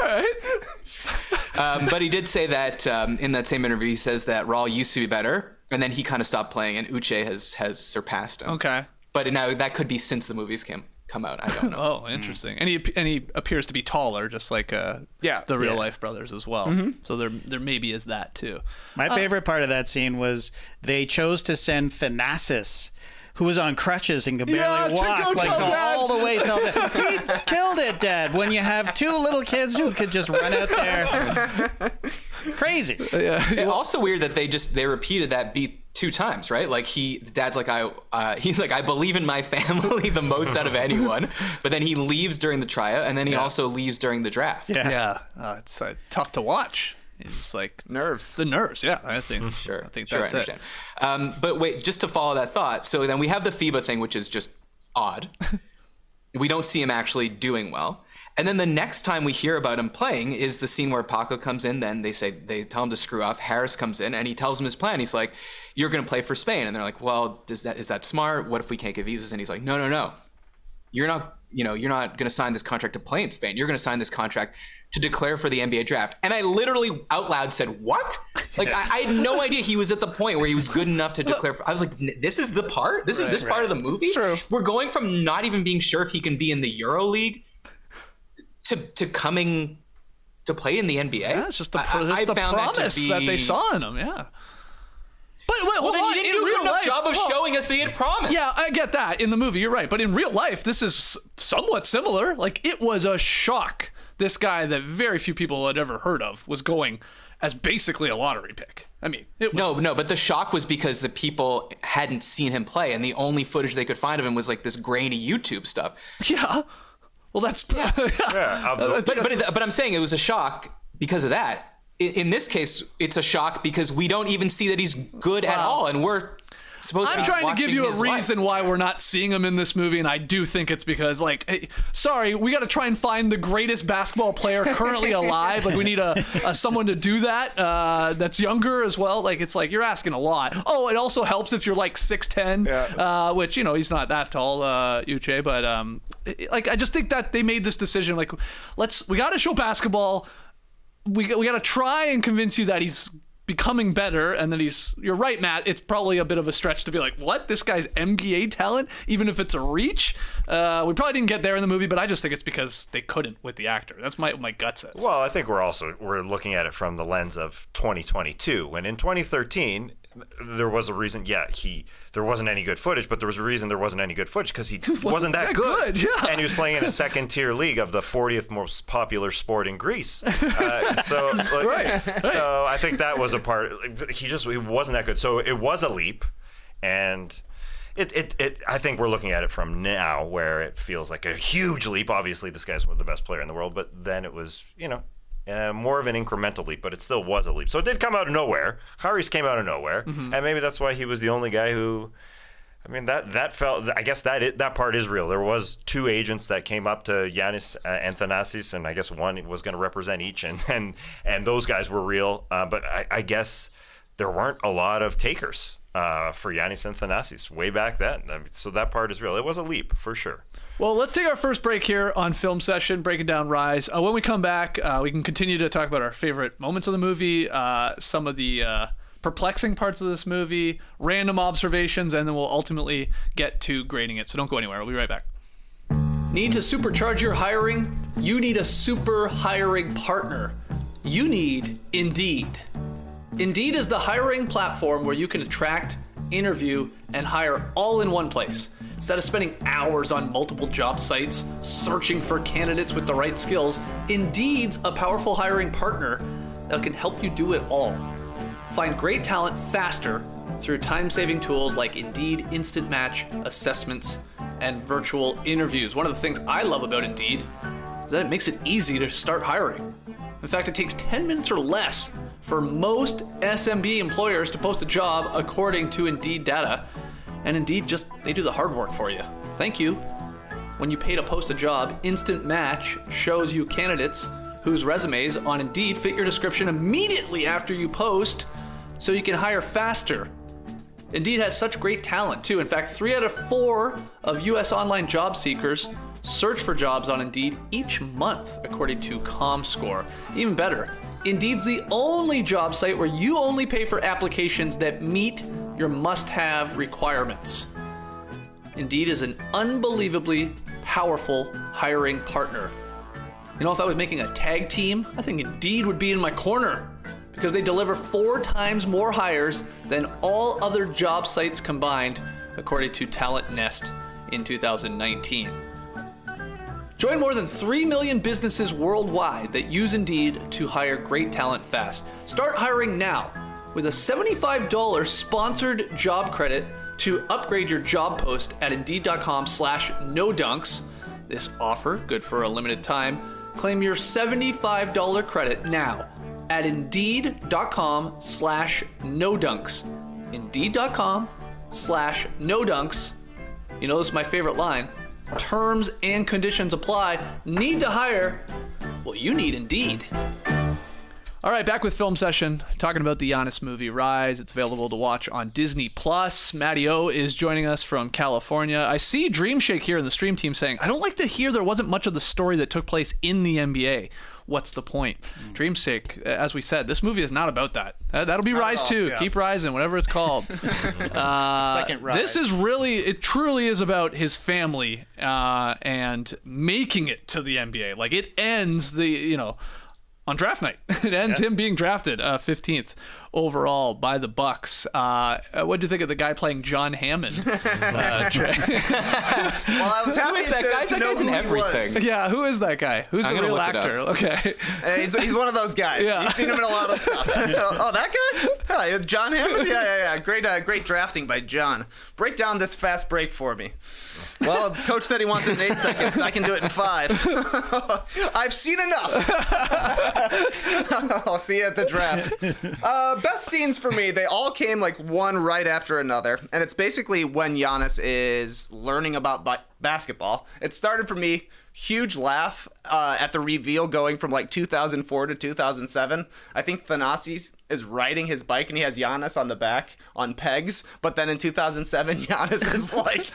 word. But he did say that in that same interview, he says that Raul used to be better, and then he kind of stopped playing, and Uche has surpassed him. Okay. But now that could be since the movies come out. I don't know. Oh, interesting. And he appears to be taller, just like the real life brothers as well. Mm-hmm. So there maybe is that too. My favorite part of that scene was they chose to send Thanasis who was on crutches and could Yeah, barely to walk, go like tell Dad. all the way till he killed it, Dad. When you have two little kids who could just run out there, crazy. It's also weird that they repeated that beat 2 times, right? Like Dad's like, he's like, I believe in my family the most out of anyone, but then he leaves during the tryout, and then he also leaves during the draft. Yeah, it's tough to watch. It's like the nerves. Yeah, I think. Sure, I think sure, that's I understand. But wait, just to follow that thought. So then we have the FIBA thing, which is just odd. We don't see him actually doing well. And then the next time we hear about him playing is the scene where Paco comes in. Then they tell him to screw off. Harris comes in and he tells him his plan. He's like, "You're going to play for Spain." And they're like, "Well, is that smart? What if we can't get visas?" And he's like, "No. You're not going to sign this contract to play in Spain. You're going to sign this contract to declare for the NBA draft." And I literally out loud said, "What?" Like I had no idea he was at the point where he was good enough to declare. I was like, "This is the part. This is this part of the movie." True. We're going from not even being sure if he can be in the Euro League to coming to play in the NBA. Yeah, it's just the I found promise that they saw in him. Yeah. But wait, Well, then you didn't do a good enough job of showing us they had promised. Yeah, I get that in the movie. You're right, but in real life, this is somewhat similar. Like, it was a shock. This guy that very few people had ever heard of was going as basically a lottery pick. I mean, it was... No, but the shock was because the people hadn't seen him play, and the only footage they could find of him was like this grainy YouTube stuff. Yeah. Well, that's... But But I'm saying it was a shock because of that. In this case, it's a shock because we don't even see that he's good at all, and we're supposed to be I'm trying to give you a watching his reason life. why we're not seeing him in this movie, and I do think it's because, like, hey, sorry, we got to try and find the greatest basketball player currently alive. Like, we need someone to do that that's younger as well. Like, it's like you're asking a lot. Oh, it also helps if you're like 6'10", which, you know, he's not that tall, Uche, but like, I just think that they made this decision. Like, we got to show basketball. We got to try and convince you that he's becoming better, and that you're right, Matt, it's probably a bit of a stretch to be like, what, this guy's NBA talent, even if it's a reach? We probably didn't get there in the movie, but I just think it's because they couldn't with the actor. That's my gut says. Well, I think we're looking at it from the lens of 2022, when in 2013 there was a reason. There wasn't any good footage, but there was a reason there wasn't any good footage because he wasn't that good. Yeah. And he was playing in a second-tier league of the 40th most popular sport in Greece. So I think that was a part. He wasn't that good. So it was a leap, and I think we're looking at it from now where it feels like a huge leap. Obviously, this guy's the best player in the world, but then it was, more of an incremental leap, but it still was a leap. So it did come out of nowhere. Harris came out of nowhere, and maybe that's why he was the only guy who. I mean, that felt. I guess that part is real. There was 2 agents that came up to Giannis and Thanasis, and I guess one was going to represent each, and those guys were real. But I guess there weren't a lot of takers for Giannis and Thanasis way back then. I mean, so that part is real. It was a leap for sure. Well, let's take our first break here on Film Session, breaking down Rise. When we come back, we can continue to talk about our favorite moments of the movie, some of the perplexing parts of this movie, random observations, and then we'll ultimately get to grading it. So don't go anywhere. We'll be right back. Need to supercharge your hiring? You need a super hiring partner. You need Indeed. Indeed is the hiring platform where you can attract, interview, and hire all in one place. Instead of spending hours on multiple job sites searching for candidates with the right skills, Indeed's a powerful hiring partner that can help you do it all. Find great talent faster through time-saving tools like Indeed Instant Match, assessments, and virtual interviews. One of the things I love about Indeed is that it makes it easy to start hiring. In fact, it takes 10 minutes or less for most SMB employers to post a job according to Indeed data. And Indeed they do the hard work for you. Thank you. When you pay to post a job, Instant Match shows you candidates whose resumes on Indeed fit your description immediately after you post, so you can hire faster. Indeed has such great talent too. In fact, 3 out of 4 of US online job seekers search for jobs on Indeed each month, according to ComScore. Even better, Indeed's the only job site where you only pay for applications that meet your must-have requirements. Indeed is an unbelievably powerful hiring partner. You know, if I was making a tag team, I think Indeed would be in my corner because they deliver 4 times more hires than all other job sites combined according to Talent Nest in 2019. Join more than 3 million businesses worldwide that use Indeed to hire great talent fast. Start hiring now with a $75 sponsored job credit to upgrade your job post at Indeed.com/NoDunks. This offer, good for a limited time. Claim your $75 credit now at Indeed.com/NoDunks. Indeed.com/NoDunks. You know, this is my favorite line. Terms and conditions apply. Need to hire? Well, you need Indeed. All right, back with Film Session, talking about the Giannis movie, Rise. It's available to watch on Disney+. Matty O is joining us from California. I see Dreamshake here in the stream team saying, I don't like to hear there wasn't much of the story that took place in the NBA. What's the point? Dreamshake, as we said, this movie is not about that. That'll be Rise 2. Yeah. Keep rising, whatever it's called. Second Rise. This is really, it truly is about his family and making it to the NBA. Like, it ends on draft night. It ends him being drafted 15th overall by the Bucks. What do you think of the guy playing John Hammond? Well, I was happy Who is that guy? That guy's in everything. Yeah, who is that guy? Who's the real actor? Okay. He's one of those guys. Yeah. You've seen him in a lot of stuff. Oh, that guy? Oh, John Hammond? Yeah. Great drafting by John. Break down this fast break for me. Well, coach said he wants it in 8 seconds. I can do it in 5. I've seen enough. I'll see you at the draft. Best scenes for me, they all came like one right after another. And it's basically when Giannis is learning about basketball. It started for me, huge laugh at the reveal going from like 2004 to 2007. I think Thanasis is riding his bike and he has Giannis on the back on pegs. But then in 2007, Giannis is like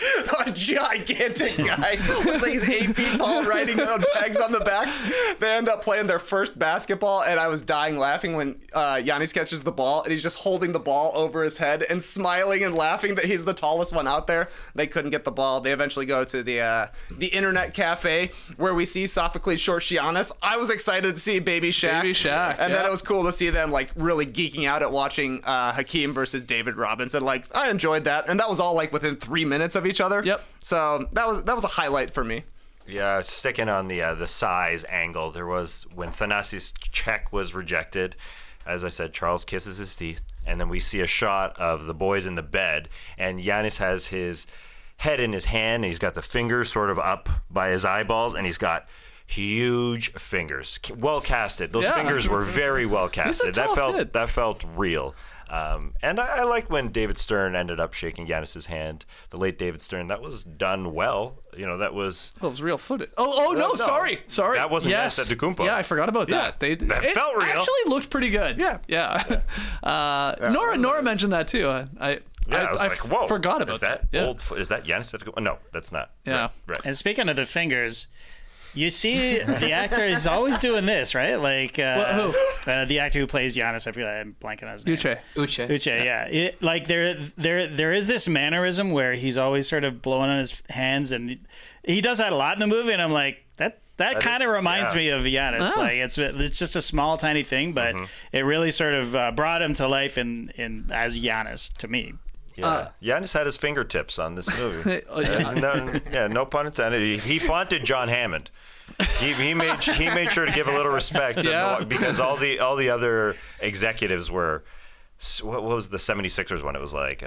a gigantic guy. Looks like he's 8 feet tall riding on pegs on the back. They end up playing their first basketball and I was dying laughing when Giannis catches the ball and he's just holding the ball over his head and smiling and laughing that he's the tallest one out there. They couldn't get the ball. They eventually go to the internet cafe where we see Sophocles short Giannis. I was excited to see Baby Shaq. And then it was cool to see them like really geeking out at watching Hakeem versus David Robinson. Like, I enjoyed that. And that was all like within 3 minutes of each other. Yep. So that was a highlight for me. Yeah, sticking on the size angle, there was when Thanasis' check was rejected. As I said, Charles kisses his teeth, and then we see a shot of the boys in the bed, and Giannis has his head in his hand, and he's got the fingers sort of up by his eyeballs, and he's got huge fingers, well casted. Those fingers were very well casted. That felt real. And I like when David Stern ended up shaking Giannis's hand. The late David Stern, that was done well. That was. Oh, it was real footage. No, sorry. That wasn't Giannis Antetokounmpo. Yeah, I forgot about that. That felt real. Actually looked pretty good. Yeah. Nora mentioned that too. I was like, whoa! Forgot about that. Is that Giannis Antetokounmpo? No, that's not. Yeah. Right. And speaking of the fingers, you see the actor is always doing this, right? Like who? The actor who plays Giannis. I feel like I'm blanking on his name. Uche. Yeah. Like there is this mannerism where he's always sort of blowing on his hands, and he does that a lot in the movie. And I'm like, that kind of reminds me of Giannis. Oh. Like it's just a small, tiny thing, but it really sort of brought him to life in as Giannis to me. Yeah, Giannis had his fingertips on this movie. No pun intended. He flaunted John Hammond. He made sure to give a little respect because all the other executives were. What was the 76ers one? It was like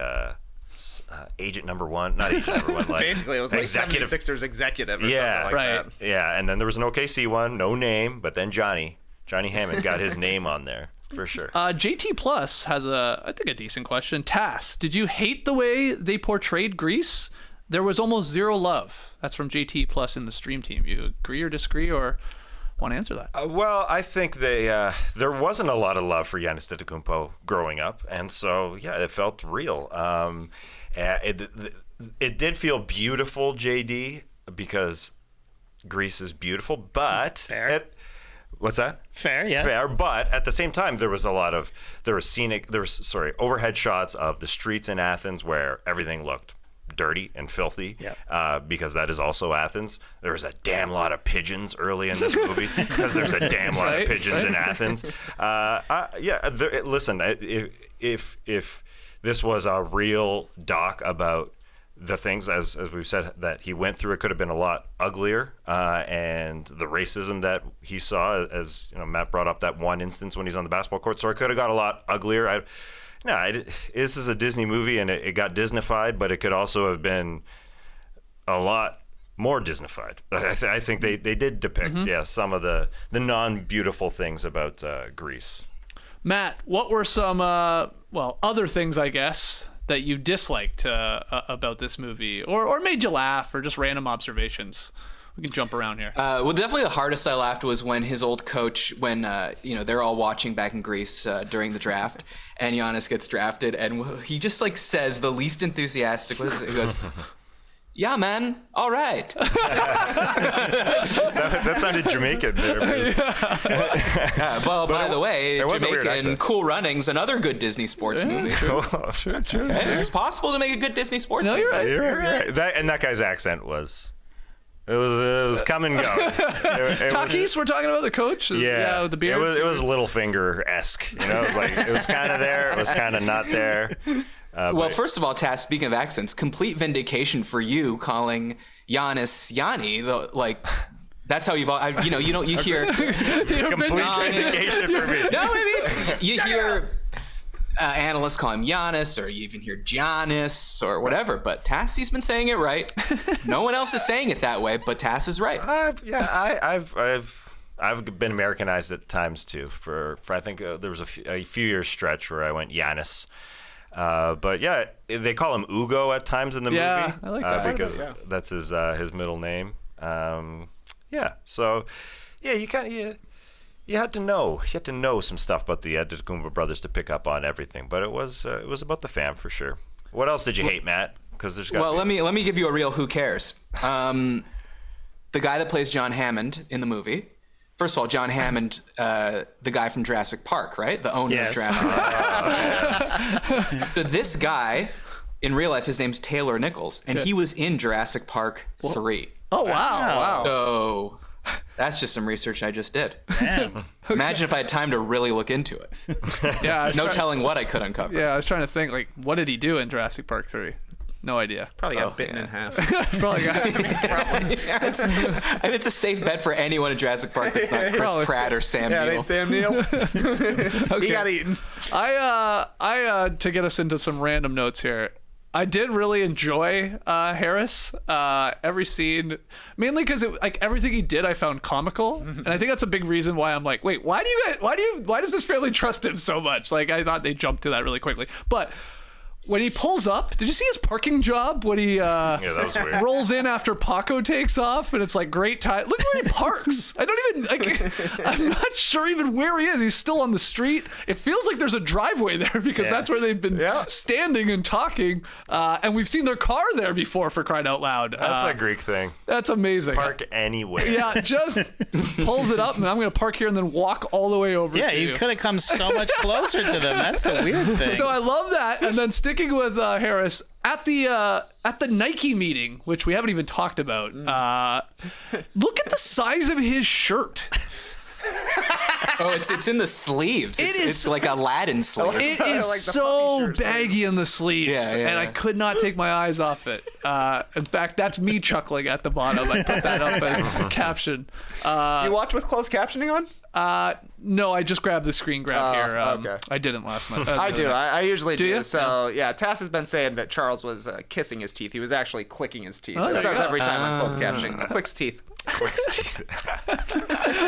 agent number one, not agent number one. Like basically, it was like 76ers executive or something like that. Yeah, and then there was an OKC one, no name, but then Johnny Hammond got his name on there. For sure. JT Plus has I think a decent question. Tass, did you hate the way they portrayed Greece? There was almost zero love. That's from JT Plus in the stream team. You agree or disagree, or want to answer that? Well, I think there wasn't a lot of love for Giannis Antetokounmpo growing up, and so it felt real. It did feel beautiful, JD, because Greece is beautiful, but Fair. What's that? Fair, yes. Fair, but at the same time, there was overhead shots of the streets in Athens where everything looked dirty and filthy, because that is also Athens. There was a damn lot of pigeons early in this movie because there's a damn lot of pigeons in Athens. Listen, if this was a real doc about the things, as we've said, that he went through, it could have been a lot uglier. And the racism that he saw, as Matt brought up that one instance when he's on the basketball court, so it could have got a lot uglier. This is a Disney movie, and it got Disneyfied, but it could also have been a lot more Disneyfied. I think they did depict, some of the non-beautiful things about Greece. Matt, what were some other things, I guess, that you disliked about this movie, or made you laugh, or just random observations? We can jump around here. Well, definitely the hardest I laughed was when his old coach, when they're all watching back in Greece during the draft, and Giannis gets drafted, and he just like says the least enthusiastic. He goes, "Yeah, man, all right." that sounded Jamaican there. Well, by the way, Jamaican Cool Runnings, another good Disney sports movie. Sure. Okay. It's possible to make a good Disney sports movie. You're right. That guy's accent was. It was come and go. Tatis, we're talking about the coach. Yeah, with the beard. It was Littlefinger-esque. It was kind of there. It was kind of not there. Well, first of all, Tass, speaking of accents, complete vindication for you calling Giannis Yanni. That's how you hear Complete vindication for me. No, maybe you hear analysts call him Giannis, or you even hear Giannis or whatever. But Tassie's been saying it right. No one else is saying it that way, but Tass is right. I've been Americanized at times too. For I think there was a few years stretch where I went Giannis. But yeah, they call him Ugo at times in the movie. I like that. Because that's his middle name. So you had to know some stuff about the Antetokounmpo brothers to pick up on everything. But it was about the fam for sure. What else did you hate, Matt? Because there's let me give you a real who cares. The guy that plays John Hammond in the movie. First of all, John Hammond, the guy from Jurassic Park, right? The owner of Jurassic Park. So this guy, in real life, his name's Taylor Nichols, and he was in Jurassic Park 3. Oh, wow. So that's just some research I just did. Damn. Imagine if I had time to really look into it. Yeah. No telling what I could uncover. Yeah, I was trying to think, what did he do in Jurassic Park 3? No idea. Probably got bitten in half. Probably got. It's a safe bet for anyone in Jurassic Park that's not Chris Pratt or Sam Neill. Yeah, ain't Sam Neill. He got eaten. I to get us into some random notes here. I did really enjoy Harris. Every scene, mainly because everything he did, I found comical, and I think that's a big reason why I'm like, wait, why does this family trust him so much? I thought they jumped to that really quickly, but. When he pulls up, did you see his parking job? When he that was weird. rolls in after Paco takes off, and it's great time. Look where he parks. I don't even I'm not sure even where he is. He's still on the street. It feels like there's a driveway there because that's where they've been standing and talking. And we've seen their car there before, for crying out loud. That's a Greek thing. That's amazing. Park anywhere. Yeah, just pulls it up, and I'm going to park here and then walk all the way over to you. Yeah, you could have come so much closer to them. That's the weird thing. So I love that. And then sticking with Harris at the Nike meeting, which we haven't even talked about. Look at the size of his shirt. Oh, it's in the sleeves. It's like Aladdin sleeves. It is so baggy in the sleeves, and I could not take my eyes off it. In fact, that's me chuckling at the bottom. I put that up as a caption. You watch with closed captioning on? No, I just grabbed the screen grab here. Okay. I didn't last night. I do. I usually do. you? So yeah, Tass has been saying that Charles was kissing his teeth. He was actually clicking his teeth. Oh, It there says you go. every time on closed captioning. Clicks teeth.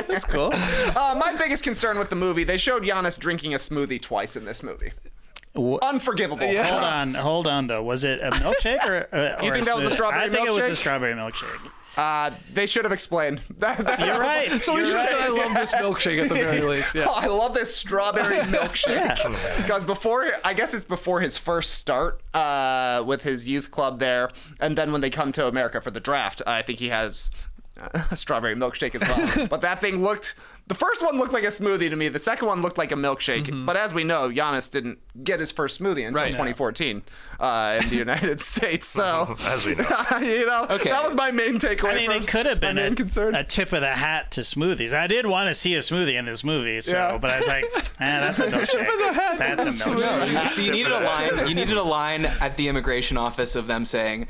That's cool. My biggest concern with the movie, they showed Giannis drinking a smoothie twice in this movie. Unforgivable. Yeah. Hold on though. Was it a milkshake or You think that was a strawberry I think it was milkshake? a strawberry milkshake. They should have explained. You're right. So we should have said I love this milkshake at the very least. Yeah. Oh, I love this strawberry milkshake. Because I guess it's before his first start with his youth club there, and then when they come to America for the draft, I think he has a strawberry milkshake as well. But that thing looked. The first one looked like a smoothie to me. The second one looked like a milkshake. But as we know, Giannis didn't get his first smoothie until 2014 in the United States. So, As we know. That was my main takeaway. I mean, it could have been concern. a tip of the hat to smoothies. I did want to see a smoothie in this movie, but I was like, that's a milkshake. That's a milkshake. So you needed a line. You needed a line at the immigration office of them saying,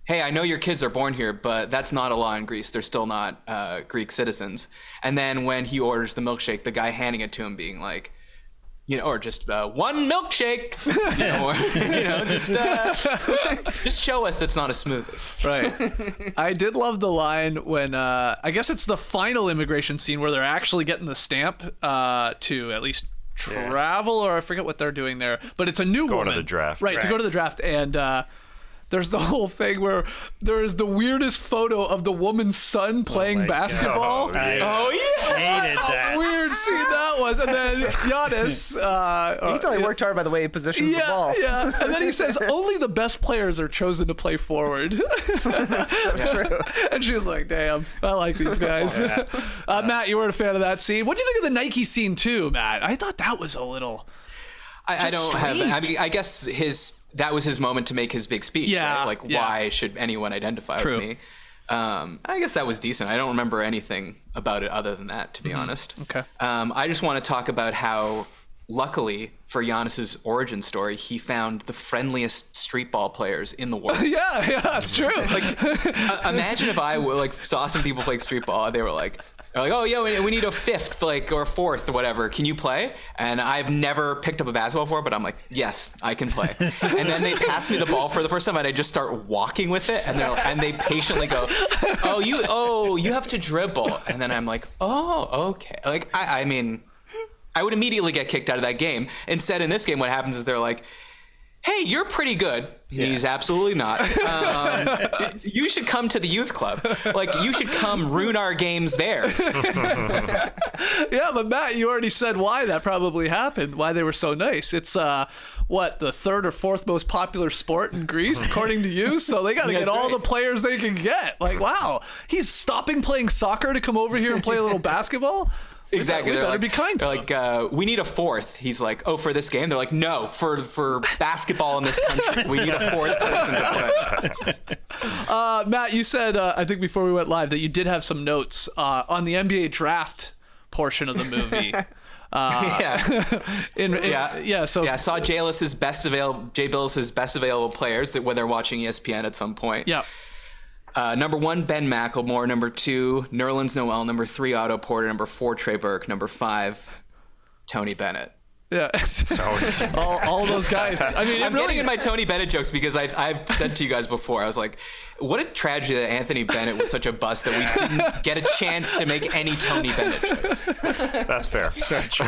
"Hey, I know your kids are born here, but that's not a law in Greece. They're still not Greek citizens." And then when he orders the milkshake, the guy handing it to him being like, or just one milkshake, just show us it's not a smoothie. Right. I did love the line when I guess it's the final immigration scene where they're actually getting the stamp to at least travel, or I forget what they're doing there, but it's a new woman. Going to the draft. Right, to go to the draft. And there's the whole thing where there is the weirdest photo of the woman's son playing basketball. I hated that. How weird scene that was. And then Giannis. You can tell he worked hard by the way he positions the ball. Yeah. And then he says, only the best players are chosen to play forward. True. And she was like, damn, I like these guys. Matt, you weren't a fan of that scene. What do you think of the Nike scene too, Matt? I thought that was a little... I don't have. I mean, I guess that was his moment to make his big speech. Yeah. Right? Like, why should anyone identify True. with me? I guess that was decent. I don't remember anything about it other than that, to be honest. Okay. I just want to talk about how, luckily for Giannis's origin story, he found the friendliest street ball players in the world. Yeah, that's true. Like, imagine if I saw some people playing street ball. They're like, oh yeah, we need a fifth, or fourth, or whatever. Can you play? And I've never picked up a basketball before, but I'm like, yes, I can play. And then they pass me the ball for the first time, and I just start walking with it, and they patiently go, you have to dribble. And then I'm like, oh, okay. Like, I mean, I would immediately get kicked out of that game. Instead, in this game, what happens is they're like, hey, you're pretty good. Yeah. He's absolutely not. You should come to the youth club. Like, you should come ruin our games there. Yeah, but Matt, you already said why that probably happened, why they were so nice. It's, the third or fourth most popular sport in Greece, according to you? So they got to get all the players they can get. Like, wow, he's stopping playing soccer to come over here and play a little basketball? Exactly. We better be kind to him. We need a fourth. He's like, oh, for this game? They're like, no, for basketball in this country. We need a fourth person to play. Matt, you said, I think before we went live, that you did have some notes on the NBA draft portion of the movie. So I saw Jay Billis's best available players that when they're watching ESPN at some point. Yeah. Number 1, Ben McLemore. Number 2, Nerlens Noel. Number 3, Otto Porter. Number 4, Trey Burke. Number 5, Tony Bennett. Yeah, all those guys. I mean, I'm getting in my Tony Bennett jokes because I've said to you guys before, I was like, what a tragedy that Anthony Bennett was such a bust that we didn't get a chance to make any Tony Bennett jokes. That's fair. So true.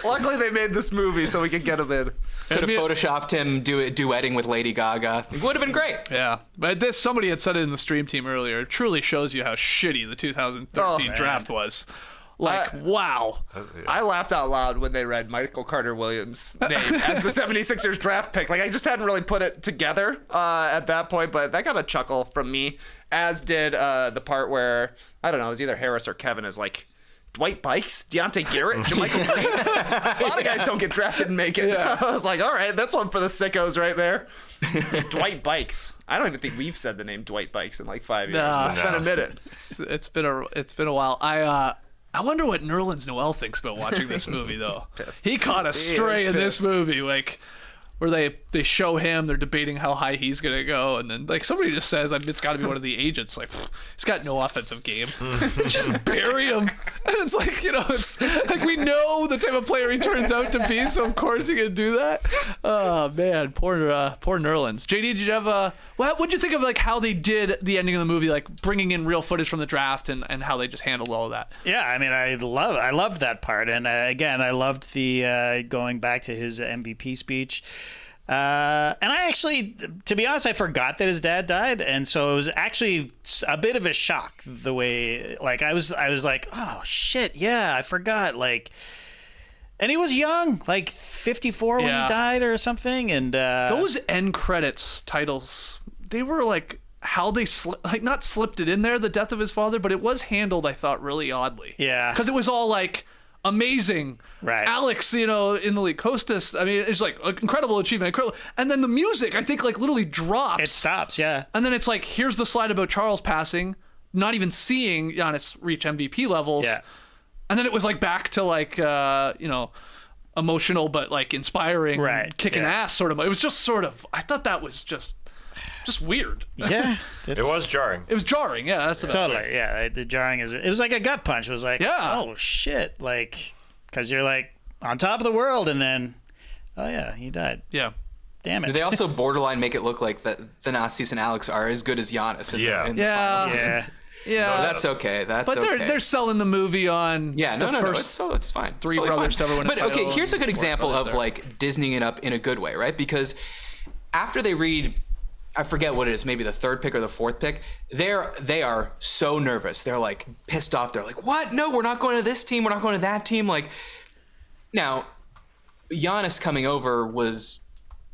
Luckily, they made this movie so we could get him in. Could have photoshopped him duetting with Lady Gaga. It would have been great. Yeah, but somebody had said it in the stream team earlier. It truly shows you how shitty the 2013 draft was. Like, wow. I laughed out loud when they read Michael Carter Williams' name as the 76ers draft pick. Like, I just hadn't really put it together at that point, but that got a chuckle from me, as did the part where, I don't know, it was either Harris or Kevin is like, Dwight Bikes, Deontay Garrett, Jermichael Green. A lot of guys don't get drafted and make it. Yeah. I was like, all right, that's one for the sickos right there. Dwight Bikes. I don't even think we've said the name Dwight Bikes in like 5 years. It's been a minute. It's been a while. I wonder what Nerlens Noel thinks about watching this movie, though. He caught a stray in this movie, like, where they show him, they're debating how high he's going to go, and then, like, somebody just says, it's got to be one of the agents, like, he's got no offensive game. Just bury him. And it's like, it's like we know the type of player he turns out to be, so of course he can do that. Oh, man, poor Nerlens. JD, did you have what'd you think of, like, how they did the ending of the movie, like, bringing in real footage from the draft and how they just handled all of that? Yeah, I mean, I loved that part. And again, I loved the going back to his MVP speech. And I actually, to be honest, I forgot that his dad died. And so it was actually a bit of a shock the way, like, I was like, oh, shit, yeah, I forgot. Like, and he was young, like 54 when he died or something. And those end credits titles, they were like how they not slipped it in there, the death of his father, but it was handled, I thought, really oddly. Yeah. Because it was all like amazing. Right. Alex, in the league, Costas. I mean, it's like an incredible achievement. And then the music, I think, like literally drops. It stops, yeah. And then it's like, here's the slide about Charles passing, not even seeing Giannis reach MVP levels. Yeah. And then it was like back to like, emotional but like inspiring, right, kicking ass sort of. It was just sort of, I thought that was just weird. Yeah. It was jarring. It was jarring, yeah. That's the best Totally, word. yeah. The jarring it was like a gut punch. It was like, oh shit, like, because you're like on top of the world, and then, oh yeah, he died. Yeah. Damn it. They also borderline make it look like that Thanasis and Alex are as good as Giannis in the final scenes. Yeah. No, that's okay. That's but okay. they're selling the movie on it's fine. three It's totally brothers fine. to ever win a But okay, title here's a and good four example brothers of there. like Disneying it up in a good way, right? Because after they read, I forget what it is, maybe the third pick or the fourth pick, they are so nervous. They're like pissed off. They're like, what? No, we're not going to this team. We're not going to that team. Like, now, Giannis coming over was,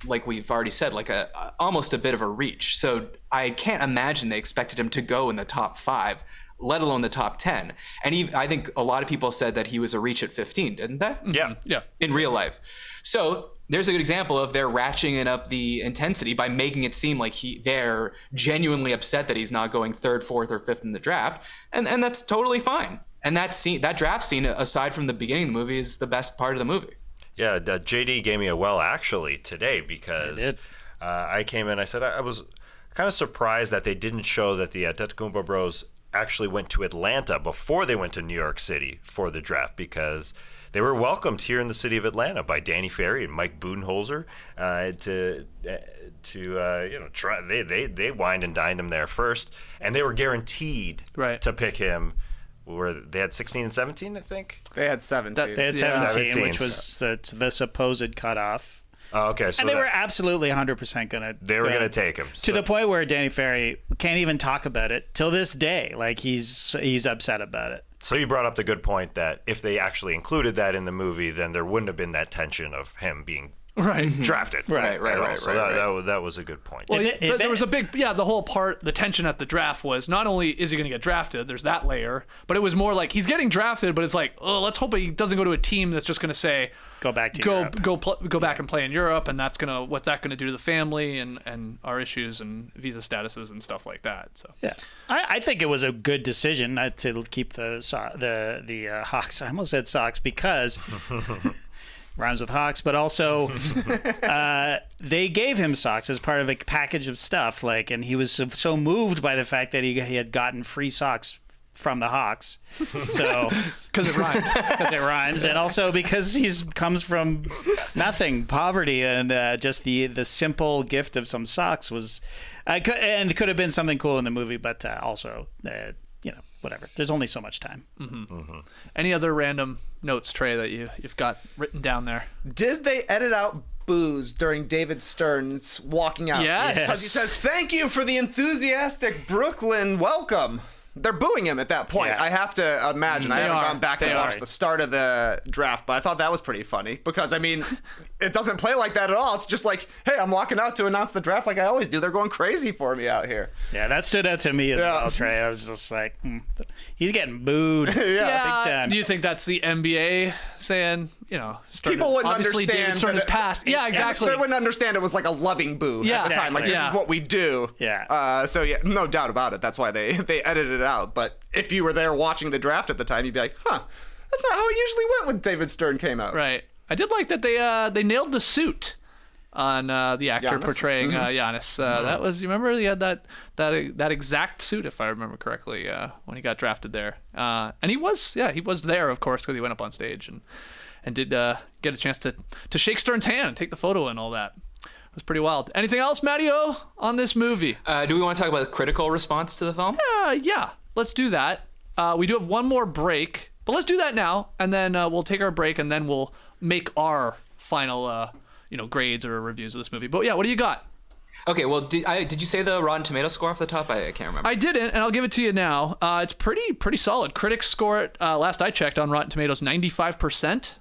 like we've already said, like almost a bit of a reach. So I can't imagine they expected him to go in the top 5, let alone the top 10. And I think a lot of people said that he was a reach at 15, didn't they? Yeah. Yeah. In real life. So there's a good example of they're ratcheting up the intensity by making it seem like they're genuinely upset that he's not going 3rd, 4th, or 5th in the draft. And that's totally fine. And that draft scene, aside from the beginning of the movie, is the best part of the movie. Yeah, JD gave me a well actually today because I came in. I said I was kind of surprised that they didn't show that the Antetokounmpo bros actually went to Atlanta before they went to New York City for the draft, because they were welcomed here in the city of Atlanta by Danny Ferry and Mike Budenholzer to try. They wined and dined him there first, and they were guaranteed to pick him. Where they had 16 and 17, I think. They had 17. They had 17, which was the supposed cutoff. Oh, okay. So and they were absolutely 100% gonna. They were gonna take him to the point where Danny Ferry can't even talk about it till this day. Like he's upset about it. So you brought up the good point that if they actually included that in the movie, then there wouldn't have been that tension of him being drafted. Right. So that was a good point. Well, there was a big, the whole part, the tension at the draft was not only is he going to get drafted, there's that layer, but it was more like he's getting drafted, but it's like, oh, let's hope he doesn't go to a team that's just going to say, go back to Europe. Go back and play in Europe, and what's that going to do to the family and our issues and visa statuses and stuff like that. So yeah, I think it was a good decision not to keep the Hawks. I almost said Sox because. Rhymes with Hawks, but also they gave him socks as part of a package of stuff. Like, and he was so moved by the fact that he had gotten free socks from the Hawks. So because it rhymes, and also because he comes from nothing, poverty, and just the simple gift of some socks was, could have been something cool in the movie, but also. Whatever. There's only so much time. Mm-hmm. Mm-hmm. Any other random notes, Trey, that you've got written down there? Did they edit out booze during David Stern's walking out? Yes. Because he says, "Thank you for the enthusiastic Brooklyn welcome." They're booing him at that point. Yeah. I have to imagine. I haven't gone back and watched the start of the draft, but I thought that was pretty funny because, I mean, it doesn't play like that at all. It's just like, hey, I'm walking out to announce the draft like I always do. They're going crazy for me out here. Yeah, that stood out to me as well, Trey. I was just like, he's getting booed. Big time. Do you think that's the NBA saying, people wouldn't obviously understand. David Stern is past. Yeah, exactly. They wouldn't understand it was like a loving boo at the time. Like, this is what we do. Yeah. So, yeah, no doubt about it. That's why they edited it out. But if you were there watching the draft at the time, you'd be like, huh, that's not how it usually went when David Stern came out. Right. I did like that they nailed the suit on the actor Giannis? portraying Giannis. That was, you remember he had that exact suit, if I remember correctly, when he got drafted there. And he was there, of course, because he went up on stage and did get a chance to shake Stern's hand and take the photo and all that. It was pretty wild. Anything else, Matty O, on this movie? Do we want to talk about the critical response to the film? Yeah, let's do that. We do have one more break, but let's do that now, and then we'll take our break, and then we'll make our final, grades or reviews of this movie. But yeah, what do you got? Okay, well, did you say the Rotten Tomato score off the top? I can't remember. I didn't, and I'll give it to you now. It's pretty solid. Critics score it, last I checked on Rotten Tomatoes, 95%.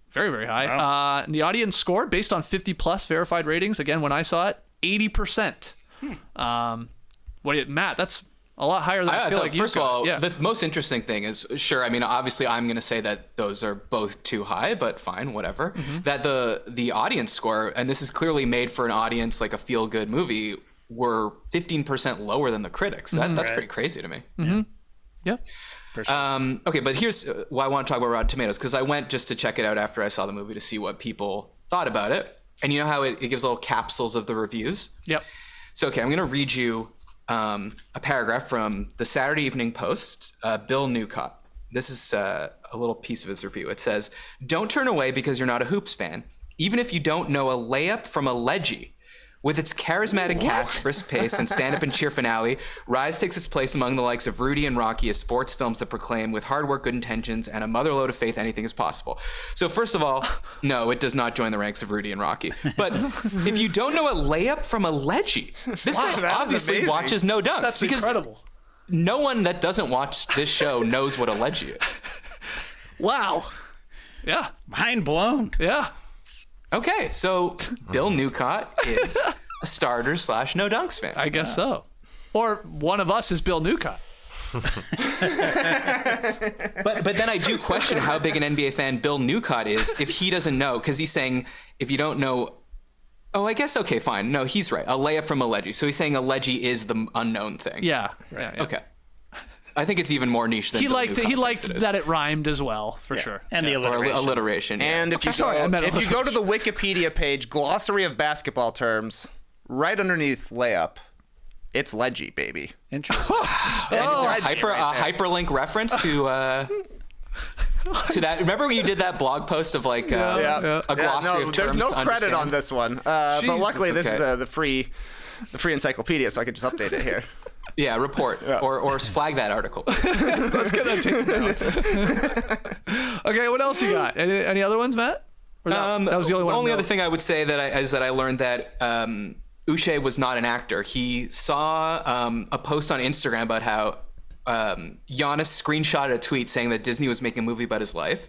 Very, very high. Wow. And the audience score, based on 50-plus verified ratings, again, when I saw it, 80%. What Matt, that's a lot higher than I feel like you first of all, yeah. the most interesting thing is, sure, I mean, obviously I'm going to say that those are both too high, but fine, whatever. That the audience score, and this is clearly made for an audience like a feel-good movie, were 15% lower than the critics. That's pretty crazy to me. Yeah. For sure. Okay, but here's why I want to talk about Rotten Tomatoes, because I went just to check it out after I saw the movie to see what people thought about it. And you know how it gives little capsules of the reviews? Yep. So, okay, I'm going to read you a paragraph from the Saturday Evening Post, Bill Newcott. This is a little piece of his review. It says, "Don't turn away because you're not a Hoops fan. Even if you don't know a layup from a ledgie. With its charismatic cast, brisk pace, and stand-up and cheer finale, Rise takes its place among the likes of Rudy and Rocky as sports films that proclaim with hard work, good intentions, and a motherload of faith anything is possible." So first of all, no, it does not join the ranks of Rudy and Rocky. But if you don't know a layup from a ledgie, this guy that's obviously amazing. watches No Dunks. That's because incredible. no one that doesn't watch this show knows what a ledgie is. Wow. Yeah. Mind blown. Yeah. Okay, so Bill Newcott is a starter / No Dunks fan. I guess so. Or one of us is Bill Newcott. But then I do question how big an NBA fan Bill Newcott is if he doesn't know, because he's saying if you don't know, I guess, okay, fine. No, he's right. A layup from a ledgie. So he's saying a ledgie is the unknown thing. Yeah. Yeah. Okay. I think it's even more niche than He Bill liked Newcott thinks it is. that it rhymed as well, for sure. And the Or alliteration. alliteration. Yeah. And if you Sorry, I meant if you go to the Wikipedia page, glossary of basketball terms, right underneath layup, it's ledgy, baby. Interesting. Hyperlink reference to that. Remember when you did that blog post of like a glossary of terms? There's no to credit understand? on this one, but luckily this Okay. is the free encyclopedia, so I can just update it here. Yeah, report or flag that article. Let's get that taken down. Okay, what else you got? Any other ones, Matt? Or that was the only one. The only I other know? thing I would say is that I learned that Uche was not an actor. He saw a post on Instagram about how Giannis screenshotted a tweet saying that Disney was making a movie about his life,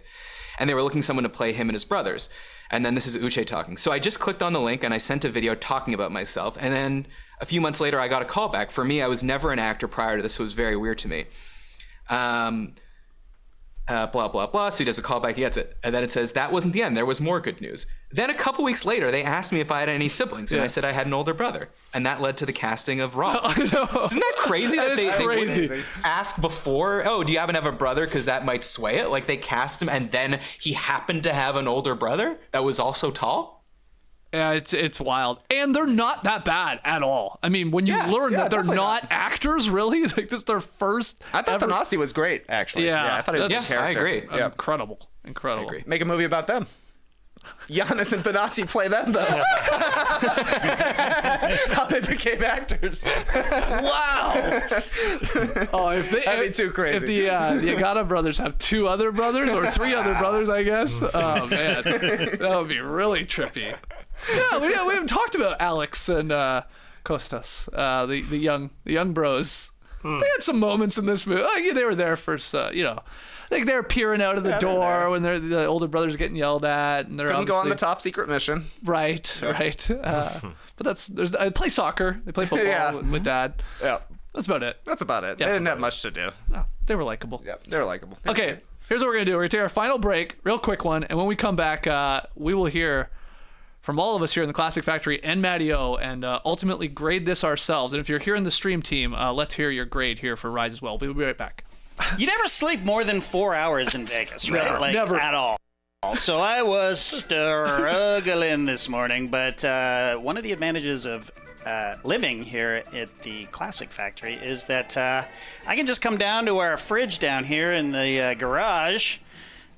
and they were looking for someone to play him and his brothers. And then this is Uche talking. So I just clicked on the link and I sent a video talking about myself. And then a few months later, I got a call back. For me, I was never an actor prior to this, so it was very weird to me. Blah, blah, blah. So he does a callback, he gets it. And then it says, that wasn't the end. There was more good news. Then a couple weeks later, they asked me if I had any siblings. And I said I had an older brother. And that led to the casting of Rob. I know. Isn't that crazy That is they crazy. wouldn't ask before, do you happen to have a brother? Because that might sway it. Like they cast him and then he happened to have an older brother that was also tall. Yeah, it's wild, and they're not that bad at all. I mean, when you learn that they're definitely not actors, really, like this is their first. I thought ever. Thanasis was great, actually. Yeah, I thought he was a that's- good character. I agree. Yeah. Incredible. I agree. Make a movie about them. Giannis and Thanasis play them, though. How they became actors. Wow. Oh, if they, That'd be too crazy. If the Agata brothers have two other brothers or three other brothers, I guess. Oh man, that would be really trippy. Yeah, we haven't talked about Alex and Kostas, the young bros. They had some moments in this movie. Like, they were there for, like they're peering out of the door when the older brother's getting yelled at, and they're Couldn't go on the obviously- top secret mission. Right. But they play soccer, they play football Yeah. with dad. Yeah, That's about it. that's about it. They That's didn't have about much to do. Oh, they were likable. Yeah, they're likable. Okay, here's what we're gonna do. We're gonna take our final break, real quick one, and when we come back, we will hear from all of us here in the Classic Factory and Matty O, and ultimately grade this ourselves. And if you're here in the stream team, let's hear your grade here for Rise as well. We'll be right back. You never sleep more than 4 hours in Vegas, right? Never. At all. So I was struggling this morning, but one of the advantages of living here at the Classic Factory is that I can just come down to our fridge down here in the garage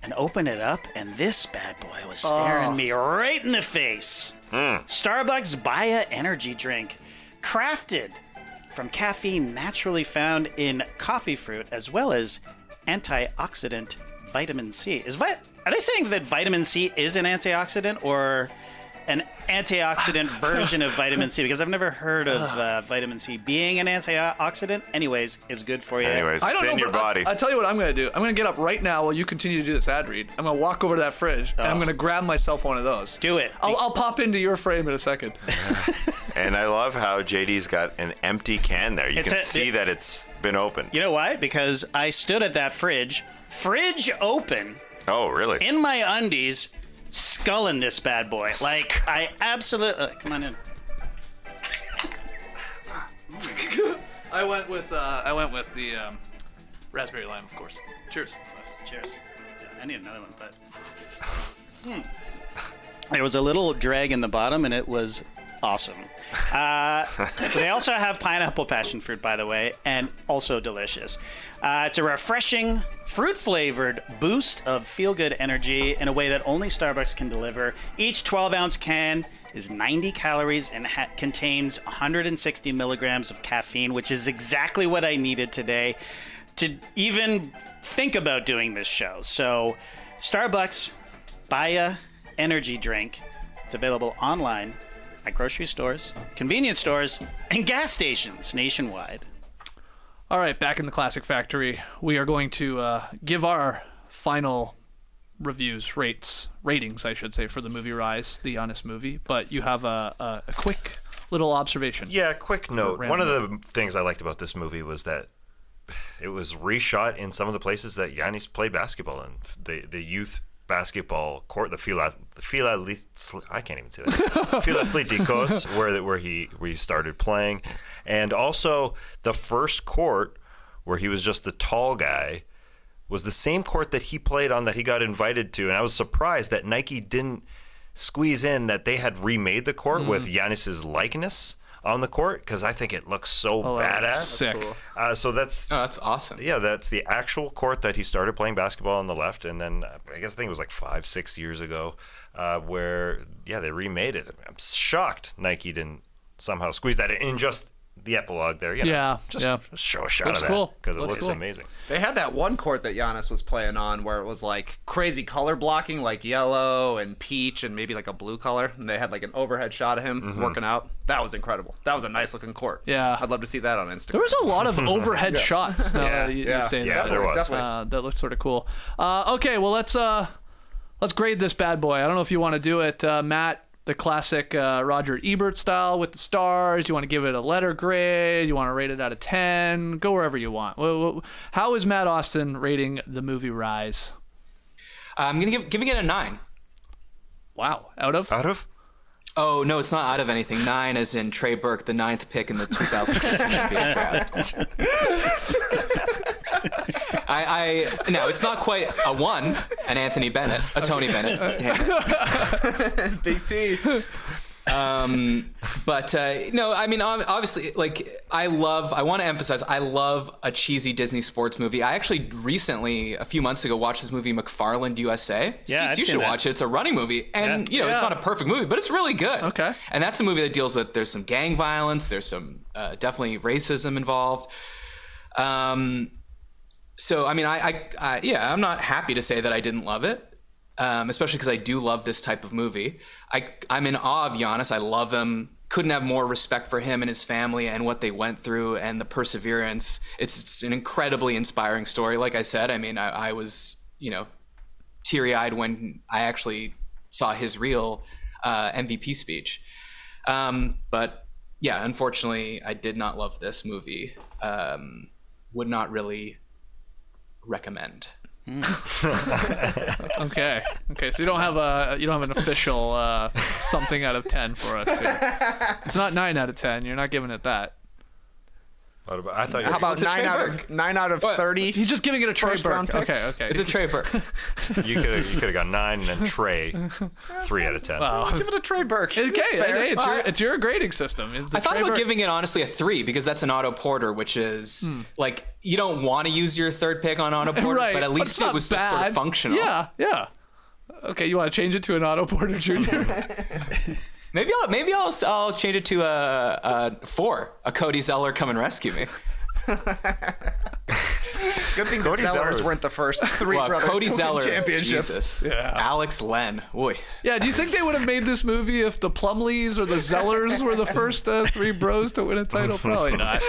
and open it up, and this bad boy was staring me right in the face. Starbucks Baya energy drink, crafted from caffeine naturally found in coffee fruit, as well as antioxidant vitamin C. Are they saying that vitamin C is an antioxidant or an antioxidant version of vitamin C? Because I've never heard of vitamin C being an antioxidant. Anyways, it's good for you. Anyways, I don't it's know, in your but body. I'll tell you what I'm gonna do. I'm gonna get up right now while you continue to do this ad read. I'm gonna walk over to that fridge and I'm gonna grab myself one of those. Do it. I'll pop into your frame in a second. And I love how JD's got an empty can there. You can see that it's been opened. You know why? Because I stood at that fridge open, Oh, really? in my undies, sculling this bad boy. Like, I absolutely... come on in. I went with the raspberry lime, of course. Cheers. Cheers. Yeah, I need another one, but... There was a little drag in the bottom, and it was awesome. They also have pineapple passion fruit, by the way, and also delicious. It's a refreshing, fruit-flavored boost of feel-good energy in a way that only Starbucks can deliver. Each 12-ounce can is 90 calories and contains 160 milligrams of caffeine, which is exactly what I needed today to even think about doing this show. So, Starbucks, buy a energy drink. It's available online at grocery stores, convenience stores, and gas stations nationwide. All right, back in the Classic Factory, we are going to give our final ratings, I should say, for the movie Rise, the Giannis movie. But you have a quick little observation. Yeah, quick note. Random. One of the things I liked about this movie was that it was reshot in some of the places that Giannis played basketball in. The youth basketball court, I can't even say that. Filatlitikos, where he started playing, and also the first court where he was just the tall guy was the same court that he played on that he got invited to, and I was surprised that Nike didn't squeeze in that they had remade the court with Giannis's likeness on the court, because I think it looks so badass. Sick. So that's awesome. Yeah, that's the actual court that he started playing basketball on the left, and then I think it was like 5-6 years ago, where they remade it. I'm shocked Nike didn't somehow squeeze that in just the epilogue there. Just show a shot Looks of cool. that because it looks cool. amazing. They had that one court that Giannis was playing on where it was like crazy color blocking, like yellow and peach and maybe like a blue color. And they had like an overhead shot of him working out. That was incredible. That was a nice looking court. Yeah. I'd love to see that on Instagram. There was a lot of overhead shots. Now that you say that. there was. Definitely. That looked sort of cool. Okay, well let's grade this bad boy. I don't know if you want to do it, Matt, the classic Roger Ebert style with the stars. You want to give it a letter grade? You want to rate it out of 10? Go wherever you want. How is Matt Austin rating the movie Rise? I'm giving it a 9. Wow, out of? Oh no, it's not out of anything. 9 as in Trey Burke, the 9th pick in the 2015 NBA draft. No, it's not quite a 1. An Anthony Bennett, a Tony Bennett. Damn it. Big T. But no, I mean, obviously, like, I want to emphasize, I love a cheesy Disney sports movie. I actually recently, a few months ago, watched this movie, McFarland USA. Yeah, Skeets, you should watch it. It's a running movie. And, it's not a perfect movie, but it's really good. Okay. And that's a movie that deals with, there's some gang violence, there's some definitely racism involved. So, I mean, I'm not happy to say that I didn't love it. Especially because I do love this type of movie. I'm in awe of Giannis. I love him. Couldn't have more respect for him and his family and what they went through and the perseverance. It's an incredibly inspiring story. Like I said, I mean, I was, teary-eyed when I actually saw his real MVP speech. But yeah, unfortunately, I did not love this movie. Would not really recommend. Okay. So you don't have an official something out of 10 for us here. It's not 9 out of 10. You're not giving it that. I thought. How about It's a Trey Burke. 9 out of 30? He's just giving it a Trey First round Burke. picks. Okay. It's a Trey Burke. You could have got 9 and then Trey 3 out of 10. Wow. Give it a Trey Burke. Okay, That's fair. hey, it's your grading system. I thought about giving it honestly a 3 because that's an Otto Porter, which is like, you don't want to use your third pick on Otto Porter, right, but at least it was sort of functional. Yeah. Okay, you want to change it to an Otto Porter Jr.? Maybe I'll change it to a 4. A Cody Zeller come and rescue me. Good thing Cody the Zellers Zeller. weren't the first 3 brothers Cody to Zeller, win championships. Jesus. Yeah. Alex Len, boy. Yeah, do you think they would have made this movie if the Plumleys or the Zellers were the first 3 bros to win a title? Probably not.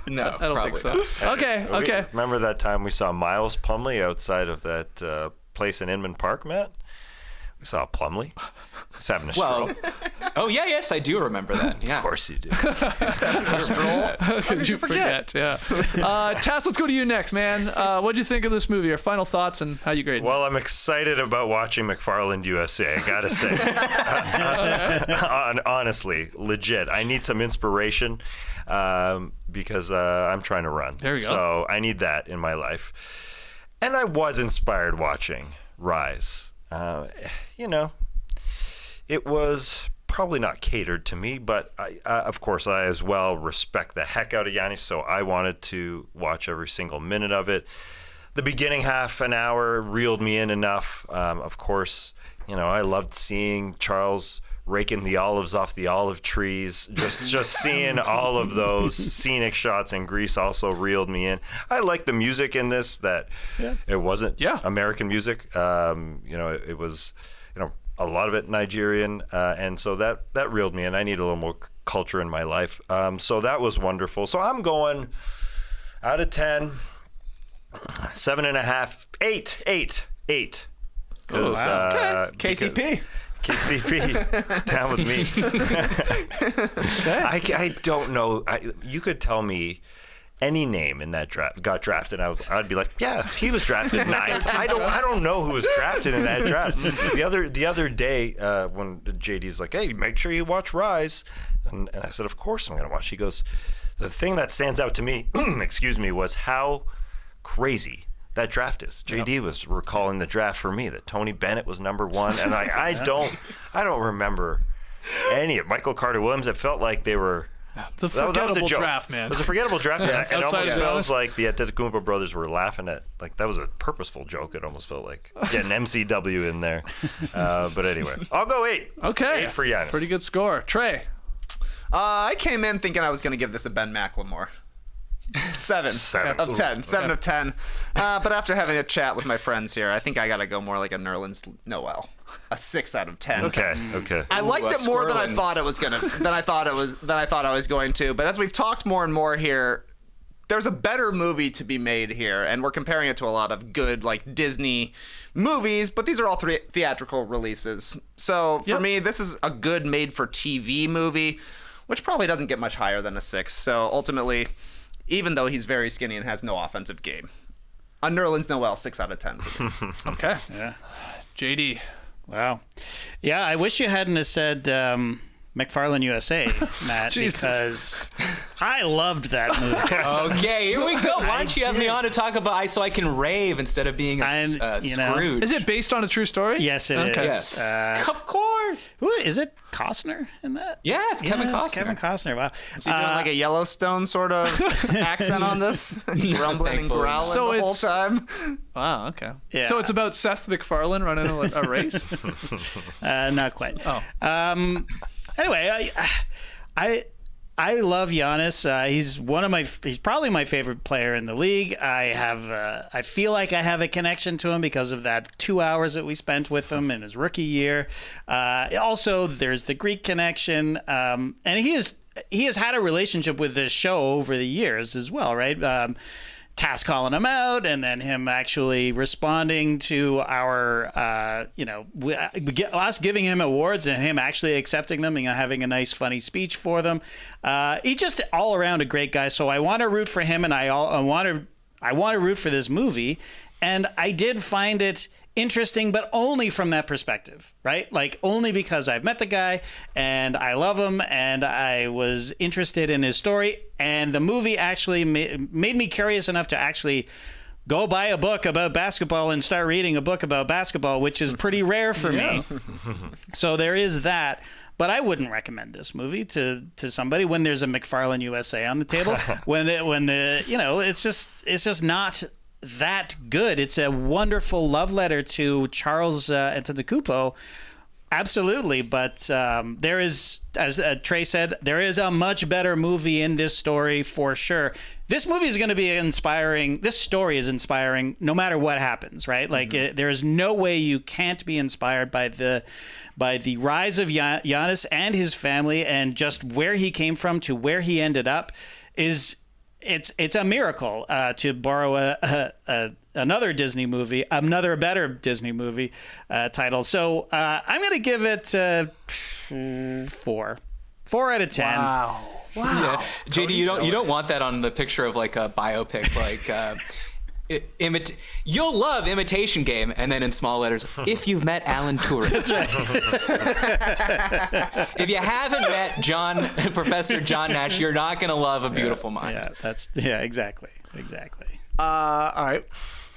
No, I don't probably think so. not. Okay. Remember that time we saw Miles Plumlee outside of that place in Inman Park, Matt? We saw Plumlee. He's having a Well, stroll. oh yeah, yes, I do remember that. Yeah. Of course you do. How could you forget? Yeah. Tass, let's go to you next, man. What'd you think of this movie? Your final thoughts and how you grade it? Well, I'm excited about watching McFarland USA, I gotta say. Honestly, legit. I need some inspiration because I'm trying to run. There you go. So I need that in my life. And I was inspired watching Rise. It was probably not catered to me, but of course, I as well respect the heck out of Giannis, so I wanted to watch every single minute of it. The beginning half an hour reeled me in enough. Of course, I loved seeing Charles raking the olives off the olive trees. Just seeing all of those scenic shots in Greece also reeled me in. I liked the music in this, that it wasn't American music. It was, a lot of it Nigerian, and so that reeled me in. I need a little more culture in my life. So that was wonderful. So I'm going out of 10, 7.5, 8. Because KCP. KCP, down with me. I don't know. You could tell me any name in that draft got drafted. I'd be like, yeah, he was drafted 9th. I don't know who was drafted in that draft. The other day when JD's like, hey, make sure you watch Rise, and I said, of course I'm going to watch. He goes, the thing that stands out to me, excuse me, was how crazy that draft is. JD was recalling the draft for me that Tony Bennett was number 1, and I don't remember any of Michael Carter Williams. It felt like they were. It's a forgettable draft, man. It was a forgettable draft. Yes. It Outside almost of feels like the Antetokounmpo brothers were laughing at, like, that was a purposeful joke. It almost felt like getting MCW in there. But anyway, I'll go 8. Okay. 8 for Giannis. Pretty good score. Trey. I came in thinking I was going to give this a Ben McLemore. 7 of 10. 7 of 10. But after having a chat with my friends here, I think I got to go more like a Nerlens Noel. A 6 out of 10. Okay. I liked it more than I thought it was gonna. Than I thought I was going to. But as we've talked more and more here, there's a better movie to be made here, and we're comparing it to a lot of good like Disney movies. But these are all 3 theatrical releases. So for me, this is a good made-for-TV movie, which probably doesn't get much higher than a 6. So ultimately, even though he's very skinny and has no offensive game, a Nerlens Noel 6 out of 10. Okay. Yeah. JD. Wow. Yeah, I wish you hadn't have said McFarland USA, Matt, because I loved that movie. Okay, here we go. Why don't you have me on to talk about so I can rave instead of being a Scrooge? Is it based on a true story? Yes, it is. Yes. Of course. Who is it? Costner in that? Yeah, it's Kevin Costner. It's Kevin Costner. Wow. Is he doing like a Yellowstone sort of accent on this? Grumbling and growling the whole time? Wow, okay. Yeah. So it's about Seth MacFarlane running a race? Not quite. Oh. Anyway, I love Giannis. He's probably my favorite player in the league. I feel like I have a connection to him because of that 2 hours that we spent with him in his rookie year. Also, there's the Greek connection, and he has had a relationship with this show over the years as well, right? Task calling him out, and then him actually responding to our, us giving him awards and him actually accepting them and having a nice, funny speech for them. He's just all around a great guy. So I want to root for him, and I want to root for this movie. And I did find it interesting, but only from that perspective, right? Like only because I've met the guy and I love him and I was interested in his story. And the movie actually made me curious enough to actually go buy a book about basketball and start reading a book about basketball, which is pretty rare for me. So there is that. But I wouldn't recommend this movie to somebody when there's a McFarland USA on the table. It's just not that good. It's a wonderful love letter to Charles Antetokounmpo. Absolutely, but there is, as Trey said, there is a much better movie in this story for sure. This movie is going to be inspiring. This story is inspiring no matter what happens, right? Like there is no way you can't be inspired by the rise of Giannis and his family, and just where he came from to where he ended up is. It's a miracle, to borrow a another Disney movie, another better Disney movie title. So I'm going to give it 4. 4 out of 10. Wow. Yeah. JD, you don't want that on the picture of like a biopic, like you'll love Imitation Game, and then in small letters, if you've met Alan Turing. That's right. If you haven't met Professor John Nash, you're not gonna love A Beautiful Mind. Yeah, exactly. All right.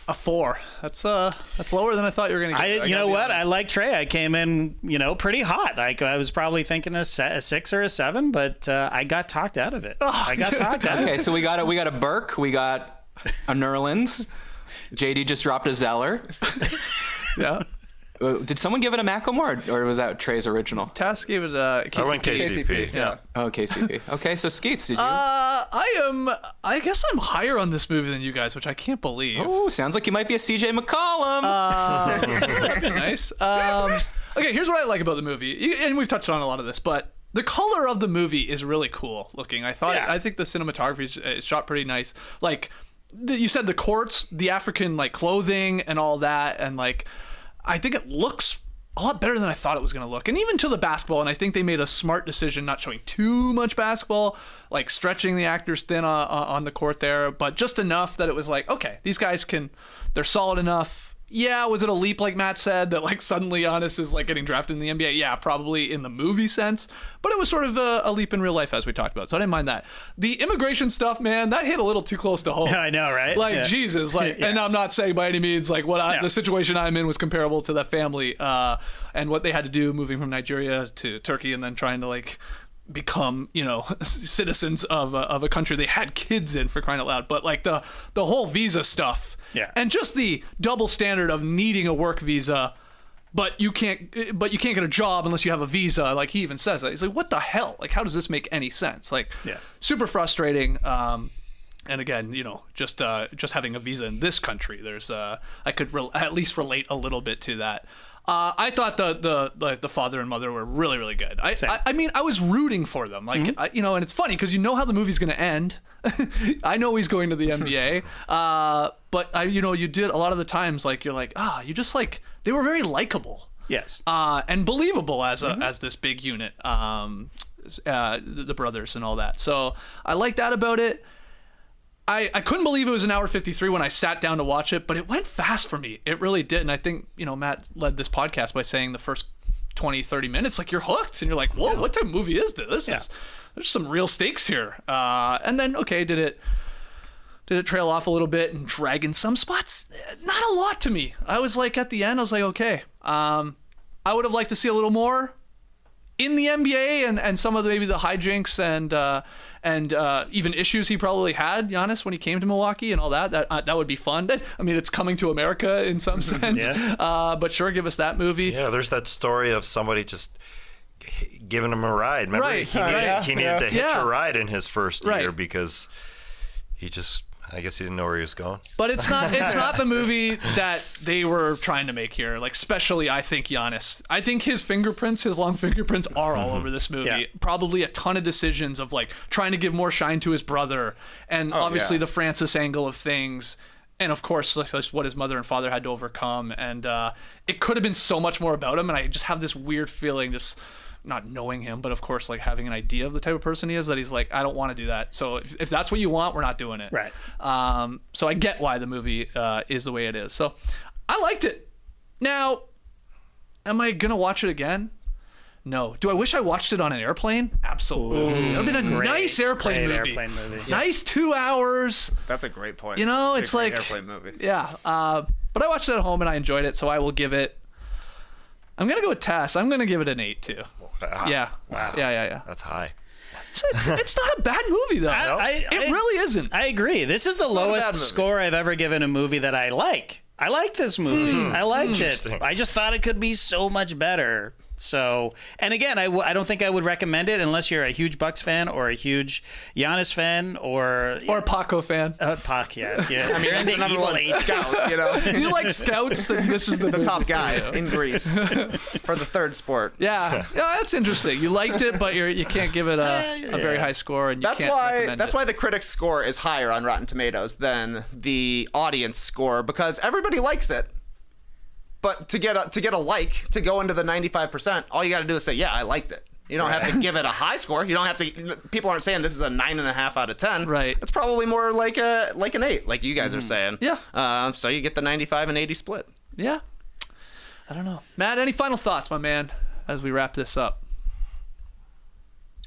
A 4. That's lower than I thought you were going to get. You know what? I like Trey. I came in, pretty hot. I was probably thinking a 6 or a 7, but I got talked out of it. I got talked out of it. Okay, so we got a Burke, we got a Nerlens. JD just dropped a Zeller. Yeah. Did someone give it a Macklemore, or was that Trey's original? Task gave it a KCP. I went KCP. Yeah. Oh, KCP. Okay, so Skeets, did you? I guess I'm higher on this movie than you guys, which I can't believe. Oh, sounds like you might be a CJ McCollum. That'd be nice. Okay, here's what I like about the movie, and we've touched on a lot of this, but the color of the movie is really cool looking. I think the cinematography is shot pretty nice. Like you said, the courts, the African like clothing and all that, and like I think it looks a lot better than I thought it was going to look. And even to the basketball, and I think they made a smart decision not showing too much basketball, like stretching the actors thin on the court there, but just enough that it was like, okay, these guys they're solid enough. Yeah, was it a leap like Matt said that like suddenly Giannis is like getting drafted in the NBA? Yeah, probably in the movie sense, but it was sort of a leap in real life as we talked about. So I didn't mind that. The immigration stuff, man, that hit a little too close to home. Yeah, I know, right? Like Jesus, like, and I'm not saying by any means like the situation I'm in was comparable to that family and what they had to do moving from Nigeria to Turkey and then trying to like become citizens of a country they had kids in, for crying out loud. But like the whole visa stuff, and just the double standard of needing a work visa, but you can't get a job unless you have a visa. Like he even says that. He's like, what the hell? Like, how does this make any sense? Like, super frustrating. And again, just having a visa in this country, there's I could at least relate a little bit to that. I thought the father and mother were really, really good. I mean, I was rooting for them, like and it's funny because how the movie's going to end. I know he's going to the NBA, but you did a lot of the times like you're like you just like they were very likable, yes, and believable as this big unit, the brothers and all that. So I like that about it. I couldn't believe it was an hour 53 when I sat down to watch it, but it went fast for me. It really did. And I think, Matt led this podcast by saying the first 20, 30 minutes, like you're hooked and you're like, whoa, what type of movie is this? There's some real stakes here. And then, okay, did it trail off a little bit and drag in some spots? Not a lot to me. I was like, at the end, I was like, okay, I would have liked to see a little more in the NBA and some of maybe the hijinks and even issues he probably had, Giannis, when he came to Milwaukee and all that. That would be fun. It's coming to America in some sense. But sure, give us that movie. Yeah, there's that story of somebody just giving him a ride. Remember, right. he needed to hitch a ride in his first year right. because I guess he didn't know where he was going. But it's not the movie that they were trying to make here. Like, especially, I think, Giannis. I think his long fingerprints are all over this movie. Yeah. Probably a ton of decisions of, like, trying to give more shine to his brother. And obviously the Francis angle of things. And, of course, like, what his mother and father had to overcome. And it could have been so much more about him. And I just have this weird feeling, just not knowing him, but of course, like having an idea of the type of person he is, that he's like, I don't want to do that. So if that's what you want, we're not doing it. Right. So I get why the movie is the way it is. So I liked it. Now, am I going to watch it again? No. Do I wish I watched it on an airplane? Absolutely. It would have been a nice airplane movie. Nice 2 hours. That's a great point. It's like airplane movie. Yeah. But I watched it at home and I enjoyed it. So I will give it, I'm going to go with Tess. I'm going to give it an 8 too. Yeah. Wow. Yeah. That's high. It's not a bad movie though. It really isn't. I agree. This is the lowest score I've ever given a movie that I like. I like this movie. I liked it. I just thought it could be so much better. So, and again, I don't think I would recommend it unless you're a huge Bucks fan or a huge Giannis fan or a Paco fan. Pac, yeah. I mean, he's the number one scout, you know. If you like scouts, then this is the top movie guy for you. in Greece for the third sport. Yeah, that's interesting. You liked it, but you can't give it a very high score, and you can't recommend That's it. why the critics' score is higher on Rotten Tomatoes than the audience score, because everybody likes it. But to get a like, to go into the 95%, all you got to do is say, yeah, I liked it. You don't have to give it a high score. You don't have to. People aren't saying this is a 9.5 out of 10. Right. It's probably more like an 8, like you guys are saying. Yeah. So you get the 95 and 80 split. Yeah. I don't know. Matt, any final thoughts, my man, as we wrap this up?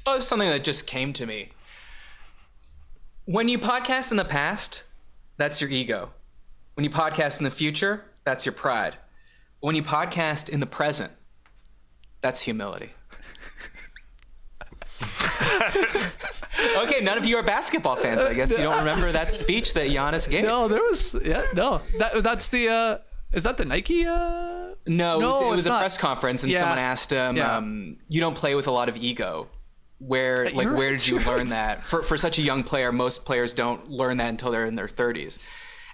Oh, it's something that just came to me. When you podcast in the past, that's your ego. When you podcast in the future, that's your pride. When you podcast in the present, that's humility. Okay, none of you are basketball fans, I guess. You don't remember that speech that Giannis gave? No, there was. Yeah, no. That's the. Is that the Nike? No, it was a not. press conference, and someone asked him, "You don't play with a lot of ego. Where did you learn that? For such a young player, most players don't learn that until they're in their 30s."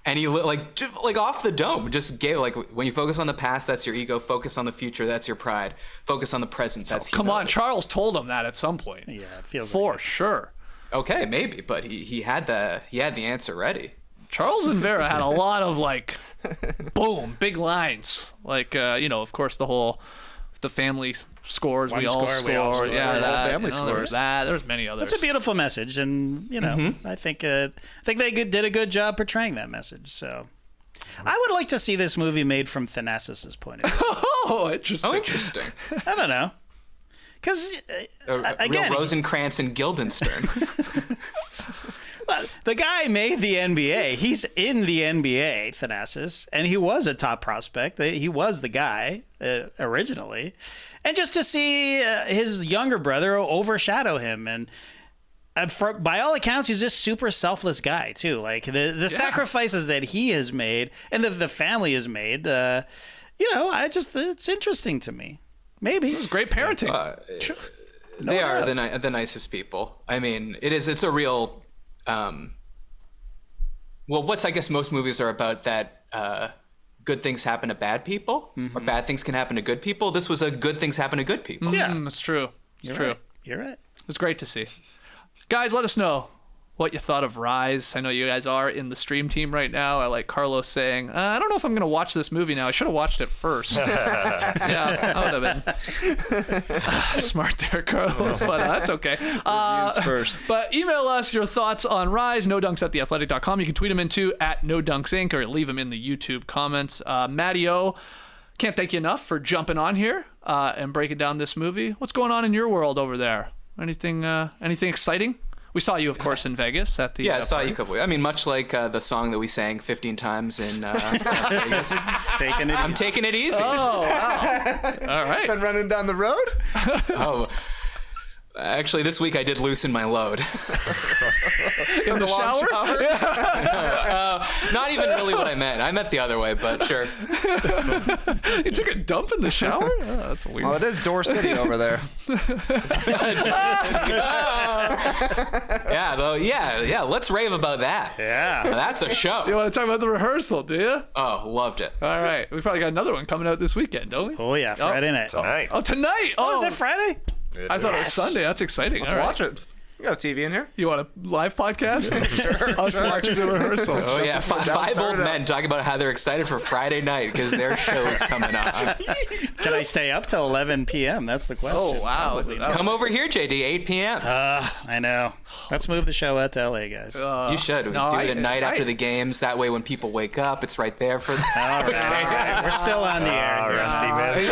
And he like off the dome just gave when you focus on the past, that's your ego. Focus on the future, that's your pride. Focus on the present, that's humility. Come on, Charles told him that at some point. Yeah, it feels for like it. sure. Okay, maybe, but he had the answer ready. Charles and Vera had a lot of boom, big lines. Of course, the family scores. One We all score, we all score. score. Yeah, The whole that, family There's scores. that. There's many others. That's a beautiful message, and I think they did a good job portraying that message. So, I would like to see this movie made from Thanasis' point of view. Oh, interesting. Oh, interesting. I don't know, because again, Real Rosencrantz and Guildenstern. the guy made the NBA. He's in the NBA, Thanasis, and he was a top prospect. He was the guy originally. And just to see his younger brother overshadow him, and by all accounts, he's just super selfless guy too. Like the sacrifices that he has made and the family has made. It's interesting to me. Maybe It was great parenting. They are the nicest people. I mean, it's a real. What's I guess most movies are about that. Good things happen to bad people, or bad things can happen to good people. This was a good things happen to good people. Yeah. That's true. It's true. Right. You're right. It was great to see. Guys, let us know what you thought of Rise. I know you guys are in the stream team right now. I like Carlos saying, I don't know if I'm going to watch this movie now. I should have watched it first. Yeah, that would have been smart there, Carlos, but that's okay. Reviews first. But email us your thoughts on Rise, nodunks@theathletic.com. You can tweet them into @nodunкsinc or leave them in the YouTube comments. Matty O, can't thank you enough for jumping on here and breaking down this movie. What's going on in your world over there? Anything exciting? We saw you, of course, in Vegas at the. I saw you a couple. I mean, much like the song that we sang 15 times in Las Vegas. I'm taking it easy. Oh, wow. All right. Been running down the road? Oh, actually, this week I did loosen my load. In the shower? Not even really what I meant. I meant the other way, but sure. You took a dump in the shower? Oh, that's weird. Well, it is Door City over there. Yeah. Let's rave about that. Yeah. That's a You show. want to talk about the rehearsal, do you? Oh, loved it. All right. We probably got another one coming out this weekend, don't we? Oh yeah, Friday night. Tonight. Oh, tonight. Oh, Oh, is it Friday? I thought it was Sunday. That's exciting. Let's All right. watch it. You got a TV in here? You want a live podcast? Sure. Us watching the rehearsal. Oh yeah, five old start it men talking about how they're excited for Friday night because their show's coming on. Can I stay up till 11 p.m.? That's the question. Oh, wow. Probably not. Come over here, JD, 8 p.m. I know. Let's move the show out to LA, guys. You should. We do it at night after the games. That way, when people wake up, it's right there for them. All right. We're still on the air. Rusty man.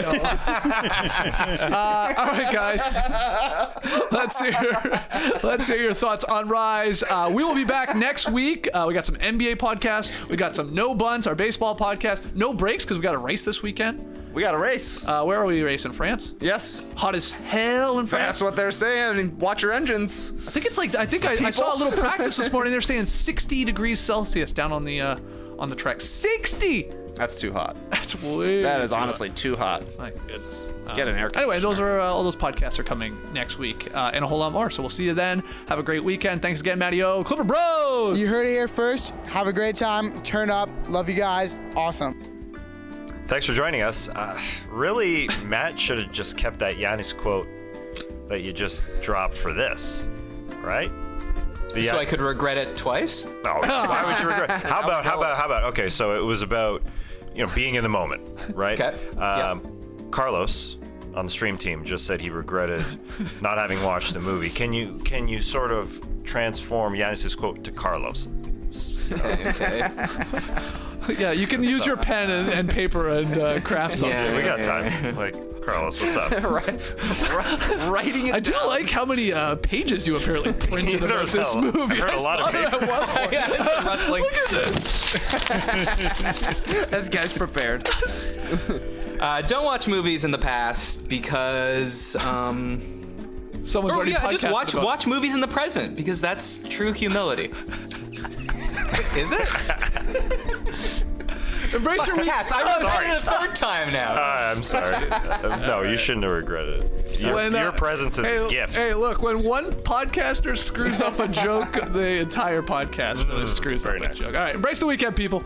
All right, guys. Let's hear your thoughts on Rise. We will be back next week. We got some NBA podcasts. We got some No Buns, our baseball podcast. No breaks because we got a race this weekend. We got a race. Where are we racing? France? Yes. Hot as hell in France. That's what they're saying. Watch your engines. I think I saw a little practice this morning. They're saying 60 degrees Celsius down on the on the track. 60. That's too hot. That's way. That is too honestly too hot. hot. My goodness. Get an air Anyway, those conditioner. are all those podcasts are coming next week, and a whole lot more. So we'll see you then. Have a great weekend. Thanks again, Matty O. Clipper Bros. You heard it here first. Have a great time. Turn up. Love you guys. Awesome. Thanks for joining us. Really, Matt should have just kept that Giannis quote that you just dropped for this, right? So I could regret it twice? No, why would you regret? How about? Okay, so it was about, being in the moment, right? Okay. Carlos on the stream team just said he regretted not having watched the movie. Can you sort of transform Giannis's quote to Carlos? Okay. Yeah, you can use your pen and paper and craft something. Yeah. We got time. Like, Carlos, what's up? Writing it I do like how many pages you apparently printed about this movie. I heard a lot of saw that paper. at one point. Yeah, it's rustling. Look at this. This guy's prepared. Don't watch movies in the past because Someone's already just podcasted watch movies in the present because that's true humility. Is it? Embrace your Tess, I regret it a third time now. I'm sorry. No, you shouldn't have regretted it. Your presence is a gift. Hey, look, when one podcaster screws up a joke, the entire podcast really screws up very a nice. joke. All right, embrace the weekend, people.